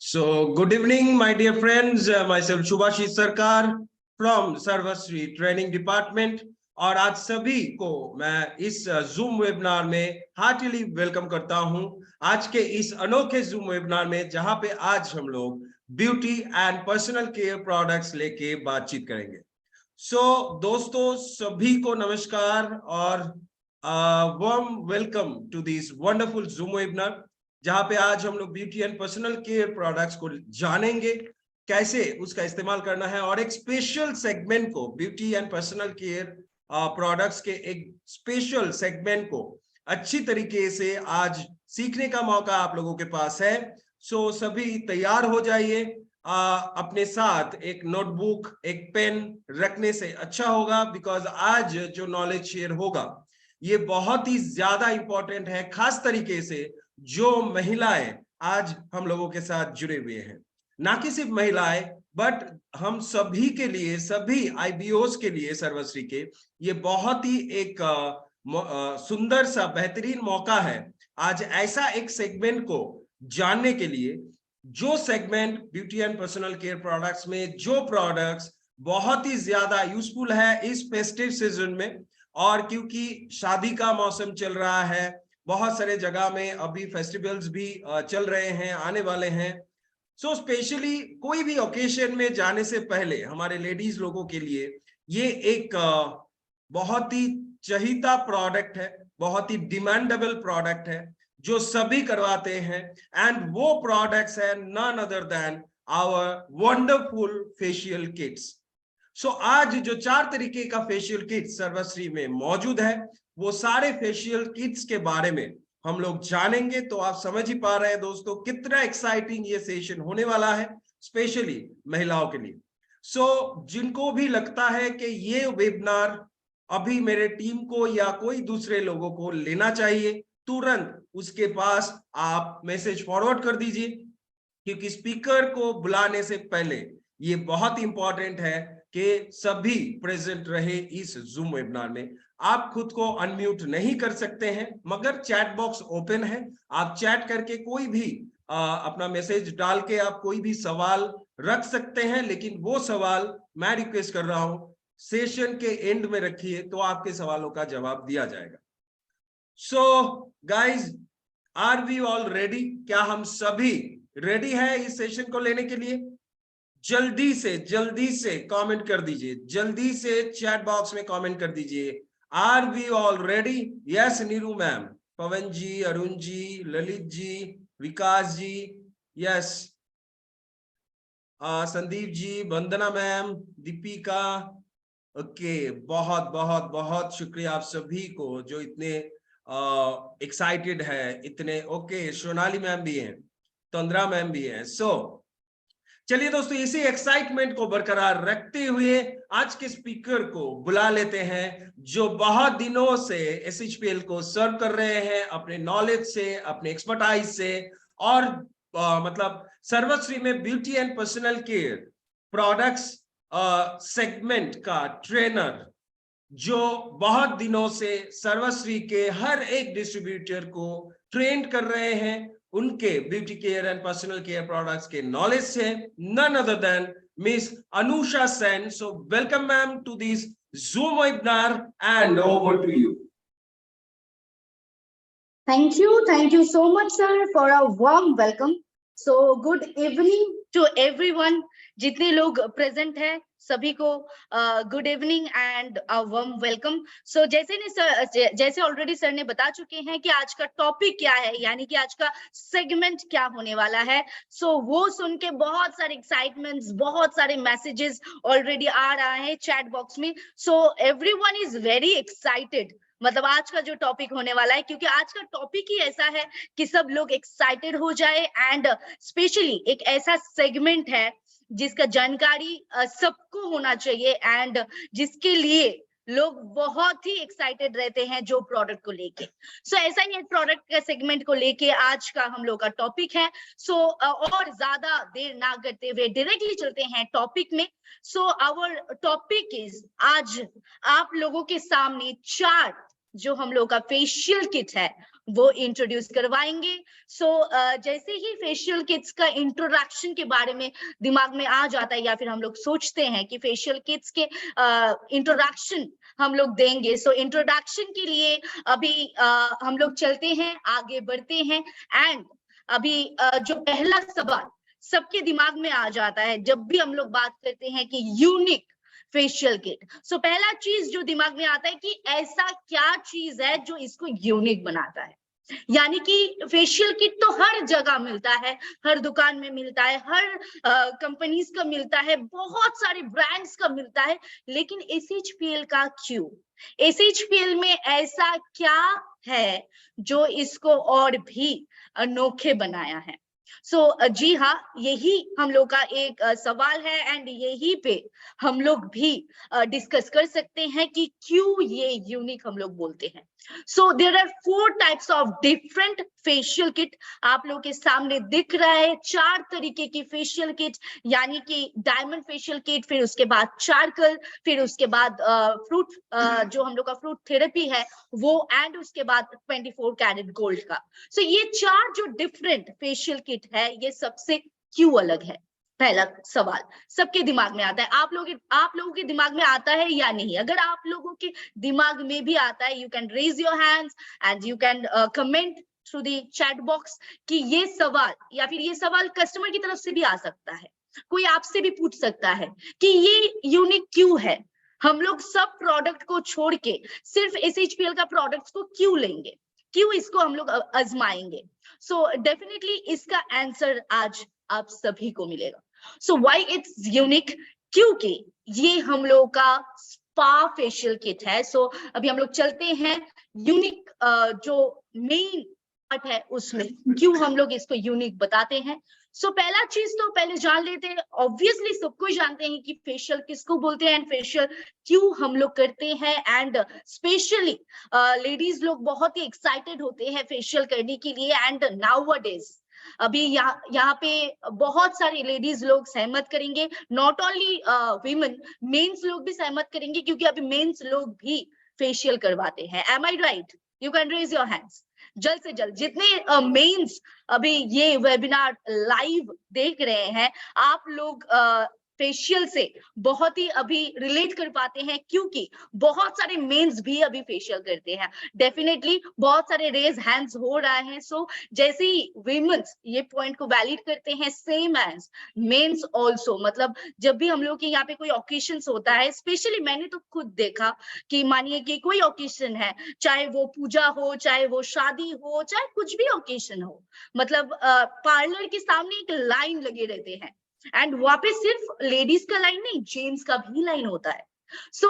So, good evening, my dear friends. Myself Shubhashis Sarkar from Sarvasri Training Department. और आज सभी को मैं इस जूम वेबिनार में हार्टली वेलकम करता हूं। आज के इस अनोखे जूम वेबिनार में जहां पे आज हम लोग beauty and personal care products लेके बातचीत करेंगे। दोस्तों सभी को नमस्कार और warm welcome to this wonderful zoom webinar, जहां पे आज हम लोग beauty and personal care products को जानेंगे, कैसे उसका इस्तेमाल करना है, और एक स्पेशल सेगमेंट को beauty and personal care products के एक स्पेशल सेगमेंट को अच्छी तरीके से आज सीखने का मौका आप लोगों के पास है। सभी तैयार हो जाइए। अपने साथ एक नोटबुक एक पेन रखने से अच्छा होगा, बिकॉज आज जो नॉलेज शेयर होगा ये बहुत ही ज्यादा इंपॉर्टेंट है, खास तरीके से जो महिलाएं आज हम लोगों के साथ जुड़े हुए हैं। ना कि सिर्फ महिलाएं, बट हम सभी के लिए, सभी आईबीओस के लिए सर्वश्री के ये बहुत ही एक सुंदर सा बेहतरीन मौका है आज ऐसा एक सेगमेंट को जानने के लिए, जो segment beauty and personal care products में जो प्रोडक्ट्स बहुत ही ज्यादा यूजफुल है इस फेस्टिव सीजन में। और क्योंकि शादी का मौसम चल रहा है, बहुत सारे जगह में अभी फेस्टिवल्स भी चल रहे हैं, आने वाले हैं। स्पेशली कोई भी ओकेशन में जाने से पहले हमारे लेडीज लोगों के लिए ये एक बहुत ही चहीता प्रोडक्ट है, बहुत ही डिमांडेबल प्रोडक्ट है, जो सभी करवाते हैं। एंड वो प्रोडक्ट्स है none other than our wonderful facial kits. आज जो 4 तरीके का फेशियल किट सर्वश्री में मौजूद है, वो सारे फेशियल किट्स के बारे में हम लोग जानेंगे। तो आप समझ ही पा रहे हैं दोस्तों कितना एक्साइटिंग ये सेशन होने वाला है, स्पेशली महिलाओं के लिए। जिनको भी लगता है कि ये वेबिनार अभी मेरे टीम को या कोई दूसरे लोगों को लेना चाहिए, तुरंत उसके पास आप मैसेज फॉरवर्ड कर दीजिए, क्योंकि स्पीकर को बुलाने से पहले ये बहुत इंपॉर्टेंट है कि सभी प्रेजेंट रहे इस जूम वेबिनार में। आप खुद को अनम्यूट नहीं कर सकते हैं, मगर चैट बॉक्स ओपन है, आप चैट करके कोई भी अपना मैसेज डाल के आप कोई भी सवाल रख सकते हैं। लेकिन वो सवाल मैं रिक्वेस्ट कर रहा हूं सेशन के एंड में रखिए, तो आपके सवालों का जवाब दिया जाएगा। Guys, are we all ready? क्या हम सभी रेडी है इस सेशन को लेने के लिए? जल्दी से कमेंट कर दीजिए, जल्दी से चैट बॉक्स में कमेंट कर दीजिए। Are we all ready? Yes Neeru ma'am, Pavan ji, Arun ji, Lalit ji, Vikas ji, yes, Sandeep ji, Vandana ma'am, Deepika. Okay, बहुत बहुत बहुत शुक्रिया आप सभी को जो इतने एक्साइटेड है, इतने। ओके, सोनाली मैम भी हैं, तंद्रा मैम भी हैं। चलिए दोस्तों, इसी एक्साइटमेंट को बरकरार रखते हुए आज के स्पीकर को बुला लेते हैं, जो बहुत दिनों से एसएचपीएल को सर्व कर रहे हैं अपने नॉलेज से, अपने एक्सपर्टाइज से, और मतलब सर्वश्री में beauty and personal care products segment का ट्रेनर, जो बहुत दिनों से सर्वश्री के हर एक डिस्ट्रीब्यूटर को ट्रेन कर रहे हैं उनके beauty care and personal care products के नॉलेज से, none other than miss Anusha Sen. So welcome ma'am to this zoom webinar and over to you. Thank you so much, sir, for a warm welcome. So good evening to everyone. जितने लोग present है सभी को good evening and warm welcome. So जैसे already sir ने बता चुके हैं कि आज का टॉपिक क्या है, यानी कि आज का सेगमेंट क्या होने वाला है। वो सुन के बहुत सारे एक्साइटमेंट्स, बहुत सारे मैसेजेस ऑलरेडी आ रहा है चैट बॉक्स में। एवरीवन इज वेरी एक्साइटेड, मतलब आज का जो टॉपिक होने वाला है, क्योंकि आज का टॉपिक ही ऐसा है कि सब लोग एक्साइटेड हो जाए। एंड स्पेशली एक ऐसा सेगमेंट है जिसका जानकारी सबको होना चाहिए, एंड जिसके लिए लोग बहुत ही एक्साइटेड रहते हैं जो प्रोडक्ट को लेके। ऐसा ही एक प्रोडक्ट के सेगमेंट को लेके आज का हम लोग का टॉपिक है। और ज्यादा देर ना करते हुए डायरेक्टली चलते हैं टॉपिक में। आवर टॉपिक इज, आज आप लोगों के सामने 4 जो हम लोग का फेशियल किट है वो इंट्रोड्यूस करवाएंगे। सो जैसे ही फेशियल किट्स का इंट्रोडक्शन के बारे में दिमाग में आ जाता है या फिर हम लोग सोचते हैं कि फेशियल किट्स के इंट्रोडक्शन हम लोग देंगे, सो इंट्रोडक्शन के लिए अभी हम लोग चलते हैं, आगे बढ़ते हैं। एंड अभी जो पहला सवाल सबके दिमाग में आ जाता है जब भी हम लोग बात करते हैं कि यूनिक फेशियल किट, सो पहला चीज जो दिमाग में आता है कि ऐसा क्या चीज है जो इसको यूनिक बनाता है। यानी कि फेशियल किट तो हर जगह मिलता है, हर दुकान में मिलता है, हर कंपनीज का मिलता है, बहुत सारे ब्रांड्स का मिलता है, लेकिन SHPL का क्यों? SHPL में ऐसा क्या है जो इसको और भी अनोखे बनाया है? सो जी हाँ, यही हम लोग का एक सवाल है एंड यही पे हम लोग भी डिस्कस कर सकते हैं कि क्यों ये यूनिक हम लोग बोलते हैं। So there are 4 types of different facial kit. आप लोग के सामने दिख रहा है 4 तरीके की फेशियल किट, यानी कि डायमंड फेशियल किट, फिर उसके बाद चारकोल, फिर उसके बाद फ्रूट जो हम लोग का फ्रूट थेरेपी है वो, एंड उसके बाद 24 कैरेट गोल्ड का। सो ये 4 जो डिफरेंट फेशियल किट है ये सबसे क्यों अलग है? पहला सवाल सबके दिमाग में आता है। आप लोगों के दिमाग में आता है या नहीं? अगर आप लोगों के दिमाग में भी आता है, you can raise your hands and you can comment through the chat box कि ये सवाल, या फिर ये सवाल कस्टमर की तरफ से भी आ सकता है, कोई आपसे भी पूछ सकता है कि ये यूनिक क्यों है, हम लोग सब प्रोडक्ट को छोड़ के सिर्फ SHPL का प्रोडक्ट्स को क्यों लेंगे, क्यों इसको हम लोग आजमाएंगे? सो डेफिनेटली इसका आंसर आज आप सभी को मिलेगा। So why it's unique? क्योंकि ये हम लोग का स्पा फेशियल किट है। सो अभी हम लोग चलते हैं यूनिक जो मेन पार्ट है उसमें, क्यों हम लोग इसको यूनिक बताते हैं। सो पहला चीज तो पहले जान लेते हैं, ऑब्वियसली सबको जानते हैं कि फेशियल किसको बोलते हैं एंड फेशियल क्यों हम लोग करते हैं। एंड स्पेशली लेडीज लोग बहुत ही एक्साइटेड होते हैं फेशियल करने के लिए। एंड नाउअडेज अभी यहाँ पे बहुत सारी लेडीज लोग सहमत करेंगे, नॉट ओनली वीमेन, मेंस लोग भी सहमत करेंगे, क्योंकि अभी मेंस लोग भी फेशियल करवाते हैं। Am I right? You can raise your hands जल्द से जल्द। जितने मेंस अभी ये वेबिनार लाइव देख रहे हैं, आप लोग फेशियल से बहुत ही अभी रिलेट कर पाते हैं, क्योंकि बहुत सारे मेंस भी अभी फेशियल करते हैं। डेफिनेटली बहुत सारे रेज हैंड्स हो रहा है। सो जैसे ही वीमेंस ये पॉइंट को वैलिड करते हैं, सेम एज मेंस ऑल्सो, मतलब जब भी हम लोग के यहाँ पे कोई ओकेशन होता है, स्पेशली मैंने तो खुद देखा कि मानिए कि कोई ओकेशन है, चाहे वो पूजा हो, चाहे वो शादी हो, चाहे कुछ भी ओकेशन हो, मतलब पार्लर के सामने एक लाइन लगे रहते हैं। एंड वहां पे सिर्फ लेडीज का लाइन नहीं, जेंट्स का भी लाइन होता है। सो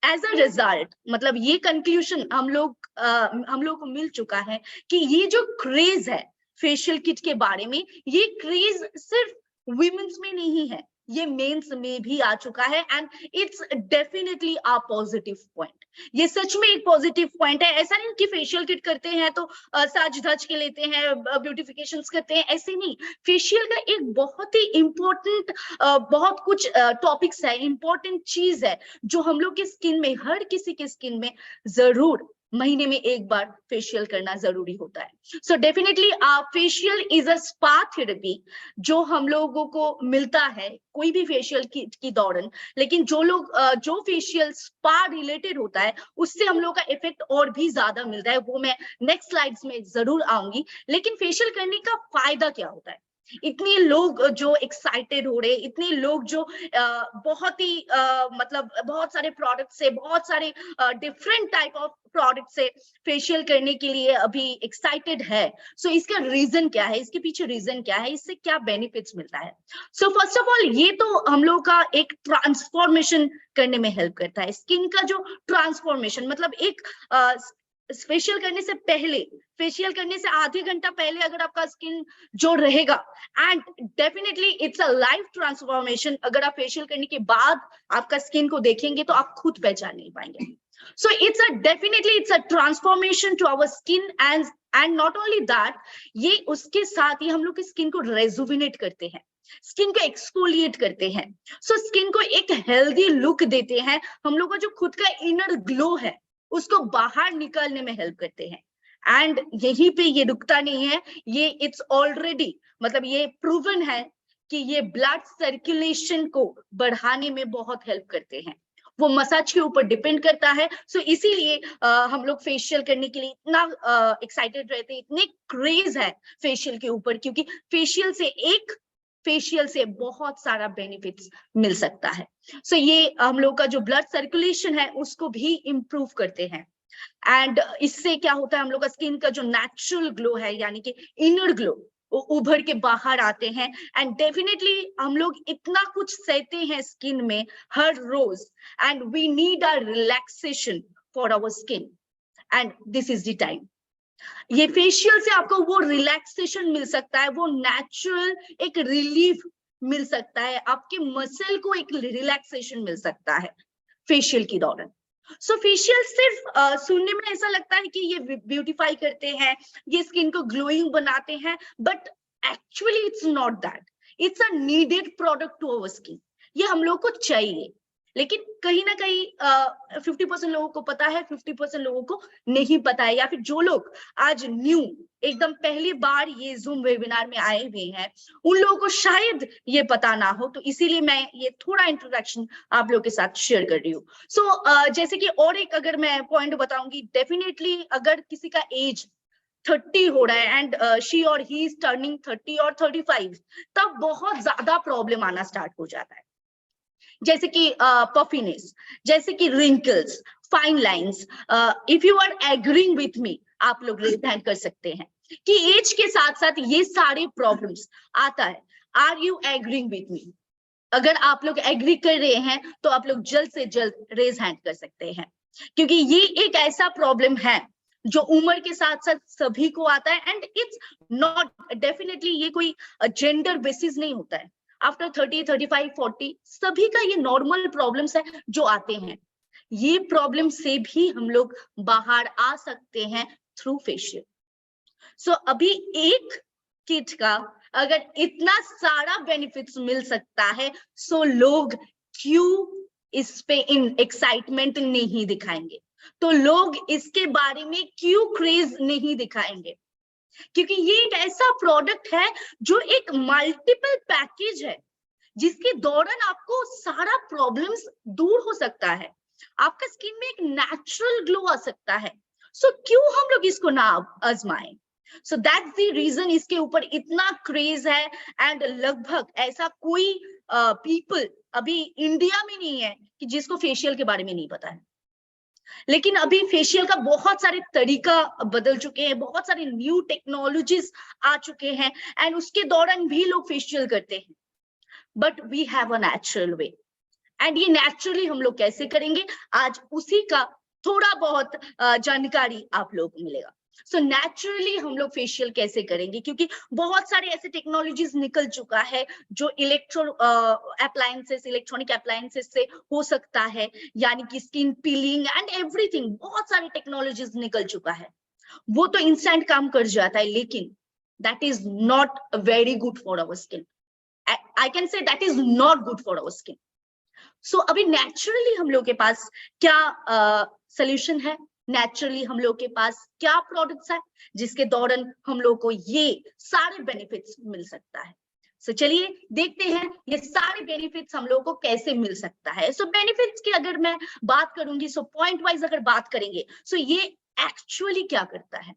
एज अ रिजल्ट, मतलब ये कंक्लूजन हम लोग को मिल चुका है कि ये जो क्रेज है फेशियल किट के बारे में, ये क्रेज सिर्फ वीमेंस में नहीं है, ये मेंस में भी आ चुका है। And it's definitely a positive point. ये सच में एक पॉजिटिव पॉइंट है। ऐसा नहीं कि फेशियल किट करते हैं तो साज धज के लेते हैं, ब्यूटिफिकेशंस करते हैं, ऐसे नहीं। फेशियल का एक बहुत ही इंपॉर्टेंट बहुत कुछ टॉपिक्स है, इंपॉर्टेंट चीज है जो हम लोग के स्किन में, हर किसी के स्किन में जरूर महीने में एक बार फेशियल करना जरूरी होता है। So definitely facial is a spa therapy जो हम लोगों को मिलता है कोई भी फेशियल की दौरान। लेकिन जो लोग जो फेशियल स्पा रिलेटेड होता है उससे हम लोग का इफेक्ट और भी ज्यादा मिलता है, वो मैं नेक्स्ट स्लाइड्स में जरूर आऊंगी। लेकिन फेशियल करने का फायदा क्या होता है? इतने लोग जो एक्साइटेड हो रहे, इतने लोग जो बहुत ही मतलब बहुत सारे प्रोडक्ट से, बहुत सारे डिफरेंट टाइप ऑफ प्रोडक्ट से फेशियल करने के लिए अभी एक्साइटेड है। सो इसका रीजन क्या है, इसके पीछे रीजन क्या है, इससे क्या बेनिफिट्स मिलता है? सो फर्स्ट ऑफ ऑल ये तो हम लोग का एक ट्रांसफॉर्मेशन करने में हेल्प करता है। स्किन का जो ट्रांसफॉर्मेशन, मतलब एक फेशियल करने से पहले, फेशियल करने से आधे घंटा पहले अगर आपका स्किन जो रहेगा, and definitely it's a life transformation. अगर आप फेशियल करने के बाद आपका स्किन को देखेंगे तो आप खुद पहचान नहीं पाएंगे। So it's a transformation to our skin. And not only that, ये उसके साथ ही हम लोग की स्किन को रेजुविनेट करते हैं, स्किन को एक्सफोलिएट करते हैं। सो स्किन को एक हेल्दी लुक देते हैं। हम लोग का जो खुद का इनर ग्लो है उसको बाहर निकालने में हेल्प करते हैं। एंड यहीं पे ये रुकता नहीं है, ये इट्स ऑलरेडी मतलब ये प्रूवन है कि ये ब्लड सर्कुलेशन को बढ़ाने में बहुत हेल्प करते हैं। वो मसाज के ऊपर डिपेंड करता है। सो इसीलिए हम लोग फेशियल करने के लिए इतना एक्साइटेड रहते हैं, इतने क्रेज है फेशियल के ऊपर, क्योंकि फेशियल से बहुत सारा बेनिफिट्स मिल सकता है। सो ये हम लोग का जो ब्लड सर्कुलेशन है उसको भी इम्प्रूव करते हैं। एंड इससे क्या होता है, हम लोग का स्किन का जो नेचुरल ग्लो है, यानी कि इनर ग्लो, वो उभर के बाहर आते हैं। एंड डेफिनेटली हम लोग इतना कुछ सहते हैं स्किन में हर रोज, and we need a relaxation for our skin, and this is the time. ये फेशियल से आपको वो रिलैक्सेशन मिल सकता है, वो नेचुरल एक रिलीफ मिल सकता है, आपके मसल को एक रिलैक्सेशन मिल सकता है फेशियल के दौरान। सो फेशियल सिर्फ सुनने में ऐसा लगता है कि ये ब्यूटीफाई करते हैं, ये स्किन को ग्लोइंग बनाते हैं, but actually it's not that. It's a needed product to our skin. ये हम लोग को चाहिए, लेकिन कहीं ना कहीं 50% लोगों को पता है, 50% लोगों को नहीं पता है, या फिर जो लोग आज न्यू एकदम पहली बार ये जूम वेबिनार में आए हुए हैं, उन लोगों को शायद ये पता ना हो। तो इसीलिए मैं ये थोड़ा इंट्रोडक्शन आप लोगों के साथ शेयर कर रही हूँ। सो जैसे कि और एक अगर मैं पॉइंट बताऊंगी, डेफिनेटली अगर किसी का एज 30 हो रहा है एंड शी और ही इज टर्निंग 30 और 35, तब बहुत ज्यादा प्रॉब्लम आना स्टार्ट हो जाता है, जैसे कि पफिनेस, जैसे कि wrinkles, fine lines. If you are agreeing with me, आप लोग रेज हैंड कर सकते हैं कि एज के साथ साथ ये सारे प्रॉब्लम्स आता है। Are you agreeing with me? अगर आप लोग एग्री कर रहे हैं तो आप लोग जल्द से जल्द रेज हैंड कर सकते हैं, क्योंकि ये एक ऐसा प्रॉब्लम है जो उम्र के साथ साथ सभी को आता है। एंड इट्स नॉट डेफिनेटली, ये कोई जेंडर बेसिस नहीं होता है। आफ्टर 30, 35, 40 सभी का ये नॉर्मल प्रॉब्लम्स है जो आते हैं। ये प्रॉब्लम से भी हम लोग बाहर आ सकते हैं थ्रू फेशियल। सो अभी एक किट का अगर इतना सारा बेनिफिट्स मिल सकता है, सो लोग क्यों इस पे इन एक्साइटमेंट नहीं दिखाएंगे? तो लोग इसके बारे में क्यों क्रेज नहीं दिखाएंगे? क्योंकि ये एक ऐसा प्रोडक्ट है जो एक मल्टीपल पैकेज है, जिसके दौरान आपको सारा प्रॉब्लम्स दूर हो सकता है, आपका स्किन में एक नेचुरल ग्लो आ सकता है। सो क्यों हम लोग इसको ना आजमाएं? सो दैट्स द रीजन इसके ऊपर इतना क्रेज है। एंड लगभग ऐसा कोई पीपल अभी इंडिया में नहीं है कि जिसको फेशियल के बारे में नहीं पता है। लेकिन अभी फेशियल का बहुत सारे तरीका बदल चुके हैं, बहुत सारे न्यू टेक्नोलॉजीज आ चुके हैं, एंड उसके दौरान भी लोग फेशियल करते हैं। But we have a natural way, and ये नेचुरली हम लोग कैसे करेंगे, आज उसी का थोड़ा बहुत जानकारी आप लोगों को मिलेगा। सो नेचुरली हम लोग फेशियल कैसे करेंगे, क्योंकि बहुत सारे ऐसे टेक्नोलॉजीज निकल चुका है जो इलेक्ट्रॉनिक अप्लायंसेस से हो सकता है, यानी कि स्किन पीलिंग एंड एवरीथिंग, बहुत सारे टेक्नोलॉजीज निकल चुका है। वो तो इंस्टेंट काम कर जाता है, लेकिन that is not very good for our skin. I can say that is not good for our skin. So अभी नेचुरली हम लोग के पास क्या सोल्यूशन है, नेचुरली हम लोग के पास क्या प्रोडक्ट्स है जिसके दौरान हम लोग को ये सारे बेनिफिट्स मिल सकता है। सो चलिए देखते हैं ये सारे बेनिफिट्स हम लोग को कैसे मिल सकता है। सो बेनिफिट्स की अगर मैं बात करूंगी, सो पॉइंट वाइज अगर बात करेंगे, सो ये एक्चुअली क्या करता है,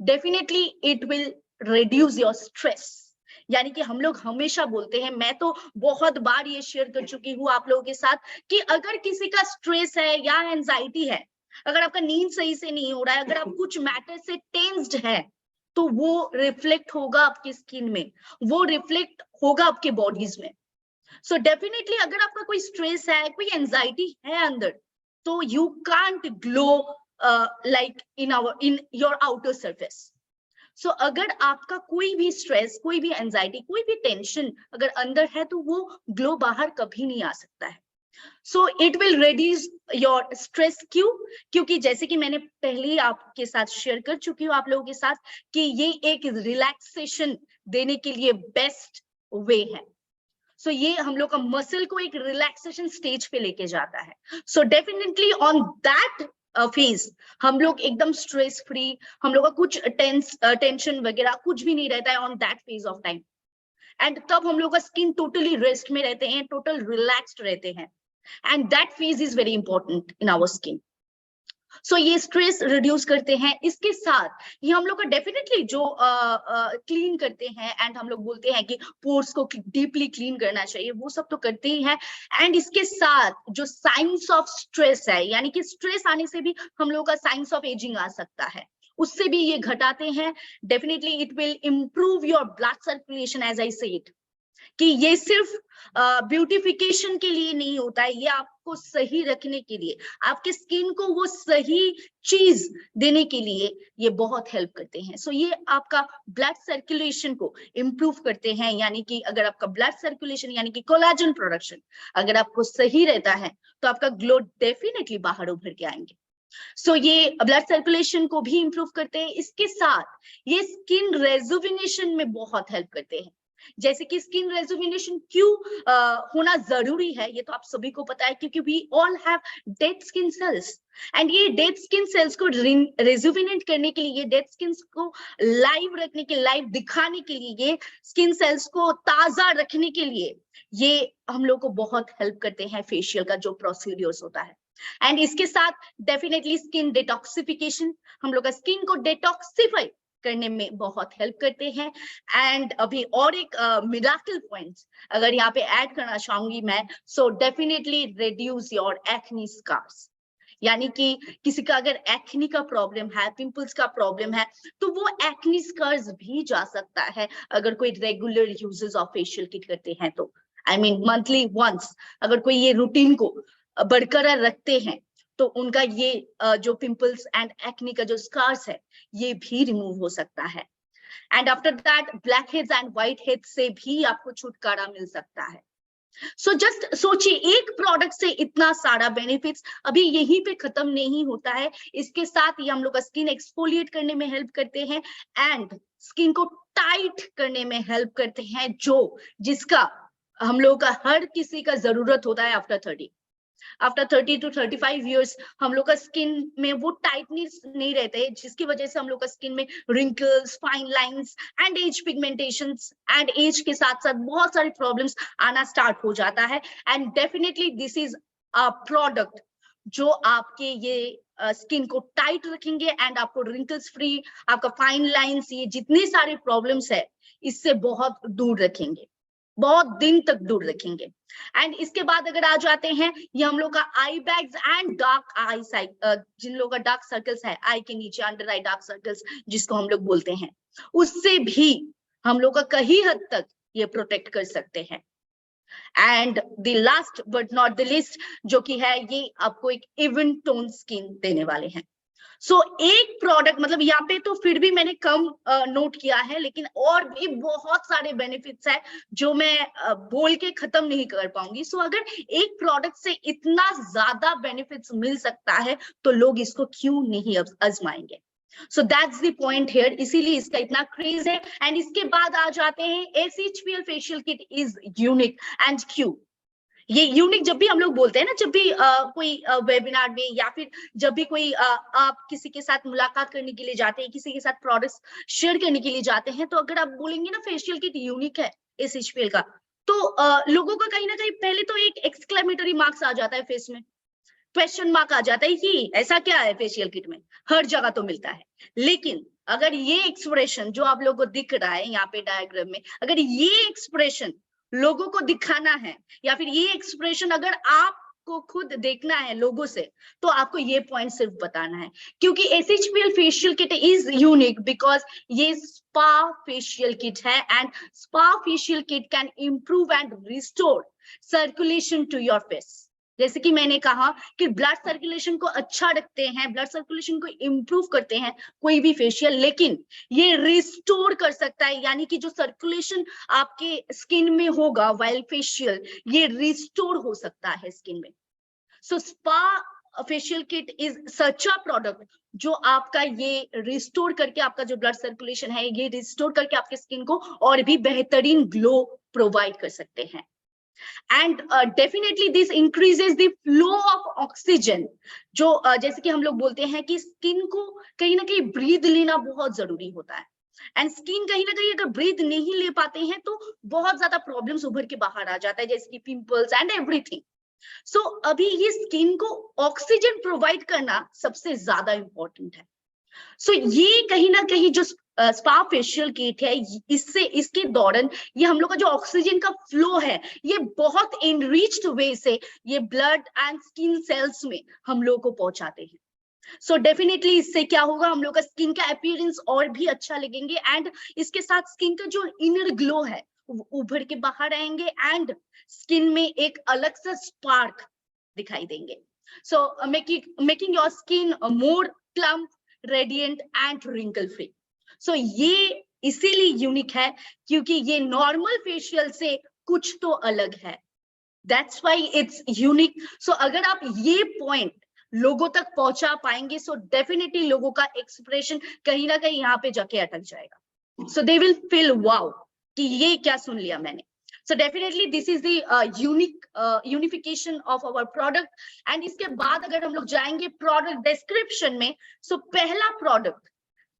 definitely it will reduce your stress. यानी कि हम लोग हमेशा बोलते हैं, मैं तो बहुत बार ये शेयर कर चुकी हूँ आप लोगों के साथ, कि अगर किसी का स्ट्रेस है या एंजाइटी है, अगर आपका नींद सही से नहीं हो रहा है, अगर आप कुछ मैटर से टेंस्ड है, तो वो रिफ्लेक्ट होगा आपकी स्किन में, वो रिफ्लेक्ट होगा आपके बॉडीज में। सो डेफिनेटली अगर आपका कोई स्ट्रेस है, कोई एंजाइटी है अंदर, तो you can't glow like in your outer surface. So अगर आपका कोई भी स्ट्रेस, कोई भी एंजाइटी, कोई भी टेंशन अगर अंदर है, तो वो ग्लो बाहर कभी नहीं आ सकता है। So it will reduce your stress. क्यों? क्योंकि जैसे कि मैंने पहले ही आपके साथ शेयर कर चुकी हूँ आप लोगों के साथ, कि ये एक रिलैक्सेशन देने के लिए बेस्ट वे है। सो ये हम लोग का मसल को एक रिलैक्सेशन स्टेज पे लेके जाता है। So definitely on that phase हम लोग एकदम स्ट्रेस फ्री, हम लोग का कुछ टेंशन वगैरह कुछ भी नहीं रहता है on that phase of time. And तब हम लोग का स्किन टोटली रेस्ट में रहते हैं, टोटल रिलैक्स्ड रहते हैं, and that phase is very important in our skin. So ये स्ट्रेस रिड्यूस करते हैं। इसके साथ ये हम लोग का डेफिनेटली जो क्लीन करते हैं, एंड हम लोग बोलते हैं कि पोर्स को डीपली क्लीन करना चाहिए, वो सब तो करते ही है। एंड इसके साथ जो साइंस ऑफ स्ट्रेस है, यानी कि स्ट्रेस आने से भी हम लोग का साइंस ऑफ एजिंग आ सकता है, उससे भी ये घटाते हैं। Definitely it will improve your blood circulation, as I said कि ये सिर्फ ब्यूटिफिकेशन के लिए नहीं होता है, ये आपको सही रखने के लिए, आपके स्किन को वो सही चीज देने के लिए ये बहुत हेल्प करते हैं। सो ये आपका ब्लड सर्कुलेशन को इम्प्रूव करते हैं, यानी कि अगर आपका ब्लड सर्कुलेशन यानी कि कोलाजन प्रोडक्शन अगर आपको सही रहता है तो आपका ग्लो डेफिनेटली बाहर उभर के आएंगे। सो ये ब्लड सर्कुलेशन को भी इम्प्रूव करते हैं। इसके साथ ये स्किन रेजुविनेशन में बहुत हेल्प करते हैं। जैसे कि स्किन रेजुविनेशन क्यों होना जरूरी है, ये तो आप सभी को पता है, क्योंकि we all have dead skin cells, and ये डेड स्किन सेल्स को रेजुविनेट करने के लिए, ये डेड स्किन को लाइव रखने के, लाइव दिखाने के लिए, ये स्किन सेल्स को ताजा रखने के लिए ये हम लोग को बहुत हेल्प करते हैं, फेशियल का जो प्रोसीड्यूर्स होता है। एंड इसके साथ डेफिनेटली स्किन डिटॉक्सिफिकेशन, हम लोग का स्किन को डिटॉक्सिफाई करने में बहुत हेल्प करते हैं। एंड अभी और एक मिराकल पॉइंट अगर यहाँ पे ऐड करना चाहूंगी मैं, so definitely reduce your acne scars, यानी कि किसी का अगर एक्ने का प्रॉब्लम है, पिंपल्स का प्रॉब्लम है, तो वो एक्ने स्कार्स भी जा सकता है अगर कोई regular uses of facial kit करते हैं तो। आई मीन मंथली वंस अगर कोई ये रूटीन को बरकरार रखते हैं तो उनका ये जो पिंपल्स एंड एक्ने का जो स्कार्स है ये भी रिमूव हो सकता है। And after that black heads and white heads से भी आपको छुटकारा मिल सकता है। सो जस्ट सोचिए, एक प्रोडक्ट से इतना सारा बेनिफिट्स अभी यहीं पे खत्म नहीं होता है। इसके साथ ही हम लोग का स्किन एक्सफोलिएट करने में हेल्प करते हैं, एंड स्किन को टाइट करने में हेल्प करते हैं, जो जिसका हम लोग का हर किसी का जरूरत होता है आफ्टर 30 to 35 इयर्स। हम लोग का स्किन में वो टाइटनेस नहीं रहते है, जिसकी वजह से हम लोग का स्किन में wrinkles, fine lines and age pigmentations, and age के साथ साथ बहुत सारी प्रॉब्लम्स आना स्टार्ट हो जाता है। And definitely this is a product जो आपके ये स्किन को टाइट रखेंगे, एंड आपको रिंकल्स फ्री, आपका फाइन लाइंस, ये जितने सारे प्रॉब्लम्स है इससे बहुत दूर रखेंगे, बहुत दिन तक दूर रखेंगे। एंड इसके बाद अगर आ जाते हैं ये हम लोग का eye bags and dark eye side, जिन लोगों का डार्क सर्कल्स है आई के नीचे, अंडर आई डार्क सर्कल्स जिसको हम लोग बोलते हैं, उससे भी हम लोग का कहीं हद तक ये प्रोटेक्ट कर सकते हैं। And the last but not the list जो कि है, ये आपको एक इवन टोन स्किन देने वाले हैं। सो एक प्रोडक्ट, मतलब यहाँ पे तो फिर भी मैंने कम नोट किया है, लेकिन और भी बहुत सारे बेनिफिट्स है जो मैं बोल के खत्म नहीं कर पाऊंगी। सो अगर एक प्रोडक्ट से इतना ज्यादा बेनिफिट्स मिल सकता है तो लोग इसको क्यों नहीं आजमाएंगे। So that's the point here, इसीलिए इसका इतना क्रेज है। एंड इसके बाद आ जाते हैं ACHPL facial kit is unique and Q. ये यूनिक जब भी हम लोग बोलते हैं ना, जब भी कोई वेबिनार में या फिर जब भी कोई आप किसी के साथ मुलाकात करने के लिए जाते हैं, किसी के साथ प्रोडक्ट्स शेयर करने के लिए जाते हैं, तो अगर आप बोलेंगे ना फेशियल किट यूनिक है ACHPL का, तो लोगों का कहीं ना कहीं पहले तो एक एक्सक्लेमेटरी मार्क्स आ जाता है फेस में, क्वेश्चन मार्क आ जाता है कि ऐसा क्या है फेशियल किट में, हर जगह तो मिलता है। लेकिन अगर ये एक्सप्रेशन जो आप लोगों को दिख रहा है यहाँ पे डायग्राम में, अगर ये एक्सप्रेशन लोगों को दिखाना है, या फिर ये एक्सप्रेशन अगर आपको खुद देखना है लोगों से, तो आपको ये पॉइंट सिर्फ बताना है। क्योंकि ACHPL facial kit is unique because ये स्पा फेशियल किट है, and spa facial kit can improve and restore circulation to your face. जैसे कि मैंने कहा कि ब्लड सर्कुलेशन को अच्छा रखते हैं, ब्लड सर्कुलेशन को इम्प्रूव करते हैं कोई भी फेशियल, लेकिन ये रिस्टोर कर सकता है, यानी कि जो सर्कुलेशन आपके स्किन में होगा वाइल फेशियल, ये रिस्टोर हो सकता है स्किन में। So spa facial kit is such a product जो आपका ये रिस्टोर करके, आपका जो ब्लड सर्कुलेशन है ये रिस्टोर करके आपके स्किन को और भी बेहतरीन ग्लो प्रोवाइड कर सकते हैं। And definitely this increases the flow of oxygen, जो जैसे कि हम लोग बोलते हैं कि स्किन को कहीं ना कहीं ब्रीथ लेना बहुत जरूरी होता है, एंड स्किन कहीं ना कहीं अगर ब्रीथ नहीं ले पाते हैं तो बहुत ज्यादा प्रॉब्लम्स उभर के बाहर आ जाता है, जैसे कि पिंपल्स एंड एवरीथिंग। सो अभी ये स्किन को ऑक्सीजन प्रोवाइड करना सबसे ज्यादा इंपॉर्टेंट है। सो ये कहीं ना कहीं जो स्पा फेशियल किट है, इससे इसके दौरान ये हम लोग का जो ऑक्सीजन का फ्लो है ये बहुत एनरिच्ड वे से ये ब्लड एंड स्किन सेल्स में हम लोग को पहुंचाते हैं। सो डेफिनेटली इससे क्या होगा, हम लोग का स्किन का अपीयरेंस और भी अच्छा लगेंगे, एंड इसके साथ स्किन का जो इनर ग्लो है वो उभर के बाहर आएंगे, एंड स्किन में एक अलग सा स्पार्क दिखाई देंगे। So making your skin more plump, radiant and wrinkle free. So ये इसीलिए यूनिक है क्योंकि ये नॉर्मल फेशियल से कुछ तो अलग है, दैट्स व्हाई इट्स यूनिक। सो अगर आप ये पॉइंट लोगों तक पहुंचा पाएंगे, सो डेफिनेटली लोगों का एक्सप्रेशन कहीं ना कहीं यहाँ पे जाके अटक जाएगा। सो दे विल फील वाओ कि ये क्या सुन लिया मैंने। So definitely this is the unification of our product. And इसके बाद अगर हम लोग जाएंगे प्रोडक्ट डिस्क्रिप्शन में, सो पहला प्रोडक्ट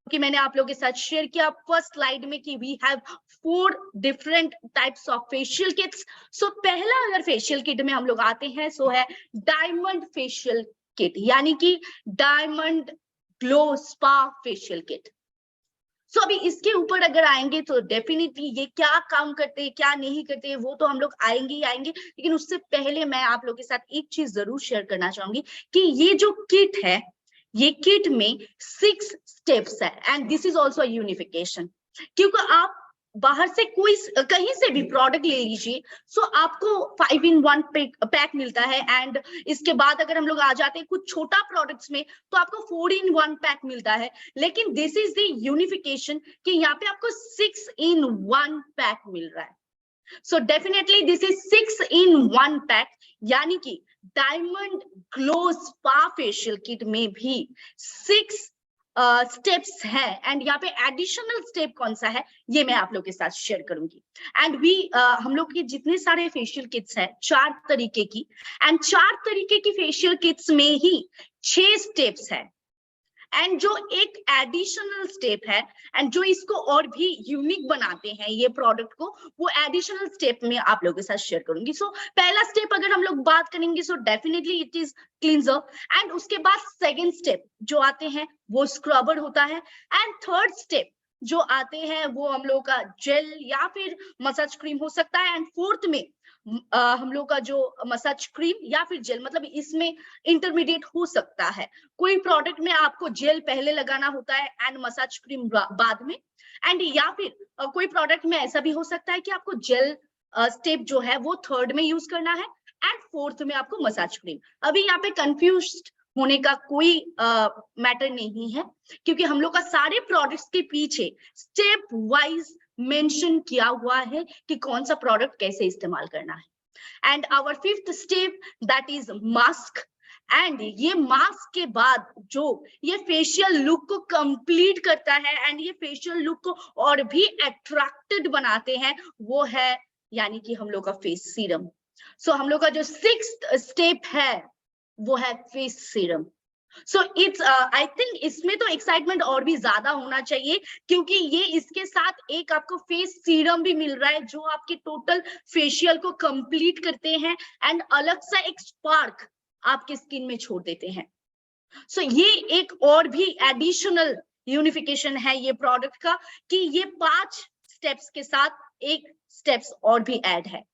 कि मैंने आप लोगों के साथ शेयर किया फर्स्ट स्लाइड में कि we have 4 different types of facial kits. So पहला अगर फेशियल किट में हम लोग आते हैं सो है डायमंड फेशियल किट, यानी कि diamond glow spa facial kit. So अभी इसके ऊपर अगर आएंगे तो डेफिनेटली ये क्या काम करते हैं क्या नहीं करते वो तो हम लोग आएंगे ही आएंगे, लेकिन उससे पहले मैं आप लोगों के साथ एक चीज जरूर शेयर करना चाहूंगी कि ये जो किट है, ये किट में 6 स्टेप्स है, and this is also unification. क्योंकि आप बाहर से कोई कहीं से भी प्रोडक्ट ले लीजिए, सो आपको 5 in 1 पैक मिलता है, एंड इसके बाद अगर हम लोग आ जाते हैं कुछ छोटा प्रोडक्ट्स में तो आपको 4 in 1 पैक मिलता है। लेकिन दिस इज द यूनिफिकेशन कि यहाँ पे आपको 6 in 1 पैक मिल रहा है। So definitely this is 6 in 1 pack, यानी कि diamond glow spa facial kit में भी 6 स्टेप्स है, एंड यहाँ पे एडिशनल स्टेप कौन सा है ये मैं आप लोग के साथ शेयर करूंगी। एंड हम लोग के जितने सारे फेशियल किट्स हैं 4 तरीके की, एंड 4 तरीके की फेशियल किट्स में ही 6 स्टेप्स है, एंड जो एक एडिशनल स्टेप है एंड जो इसको और भी यूनिक बनाते हैं ये प्रोडक्ट को, वो एडिशनल स्टेप में आप लोगों के साथ शेयर करूंगी। सो पहला स्टेप अगर हम लोग बात करेंगे so definitely it is cleanser, and उसके बाद सेकेंड स्टेप जो आते हैं वो स्क्रबर होता है, एंड थर्ड स्टेप जो आते हैं वो हम लोग का जेल या फिर मसाज क्रीम हो सकता है, एंड फोर्थ में हम लोग का जो मसाज क्रीम या फिर जेल, मतलब इसमें इंटरमीडिएट हो सकता है। कोई प्रोडक्ट में आपको जेल पहले लगाना होता है एंड मसाज क्रीम बाद में, एंड या फिर कोई प्रोडक्ट में ऐसा भी हो सकता है कि आपको जेल स्टेप जो है वो थर्ड में यूज करना है एंड फोर्थ में आपको मसाज क्रीम। अभी यहाँ पे कंफ्यूज्ड होने का कोई मैटर नहीं है, क्योंकि हम लोग का सारे प्रोडक्ट्स के पीछे स्टेप वाइज मेंशन किया हुआ है कि कौन सा प्रोडक्ट कैसे इस्तेमाल करना है। And our fifth step that is mask, and ये मास्क के बाद जो ये फेशियल लुक को कंप्लीट करता है एंड ये फेशियल लुक को और भी अट्रैक्टेड बनाते हैं, वो है यानी कि हम लोग का फेस सीरम। सो हम लोग का जो 6th स्टेप है वो है face serum. So it's I think इसमें तो एक्साइटमेंट और भी ज्यादा होना चाहिए, क्योंकि ये इसके साथ एक आपको फेस सीरम भी मिल रहा है जो आपके टोटल फेशियल को कंप्लीट करते हैं एंड अलग सा एक स्पार्क आपके स्किन में छोड़ देते हैं। सो ये एक और भी एडिशनल यूनिफिकेशन है ये प्रोडक्ट का कि ये 5 स्टेप्स के साथ एक स्टेप्स और भी ऐड है।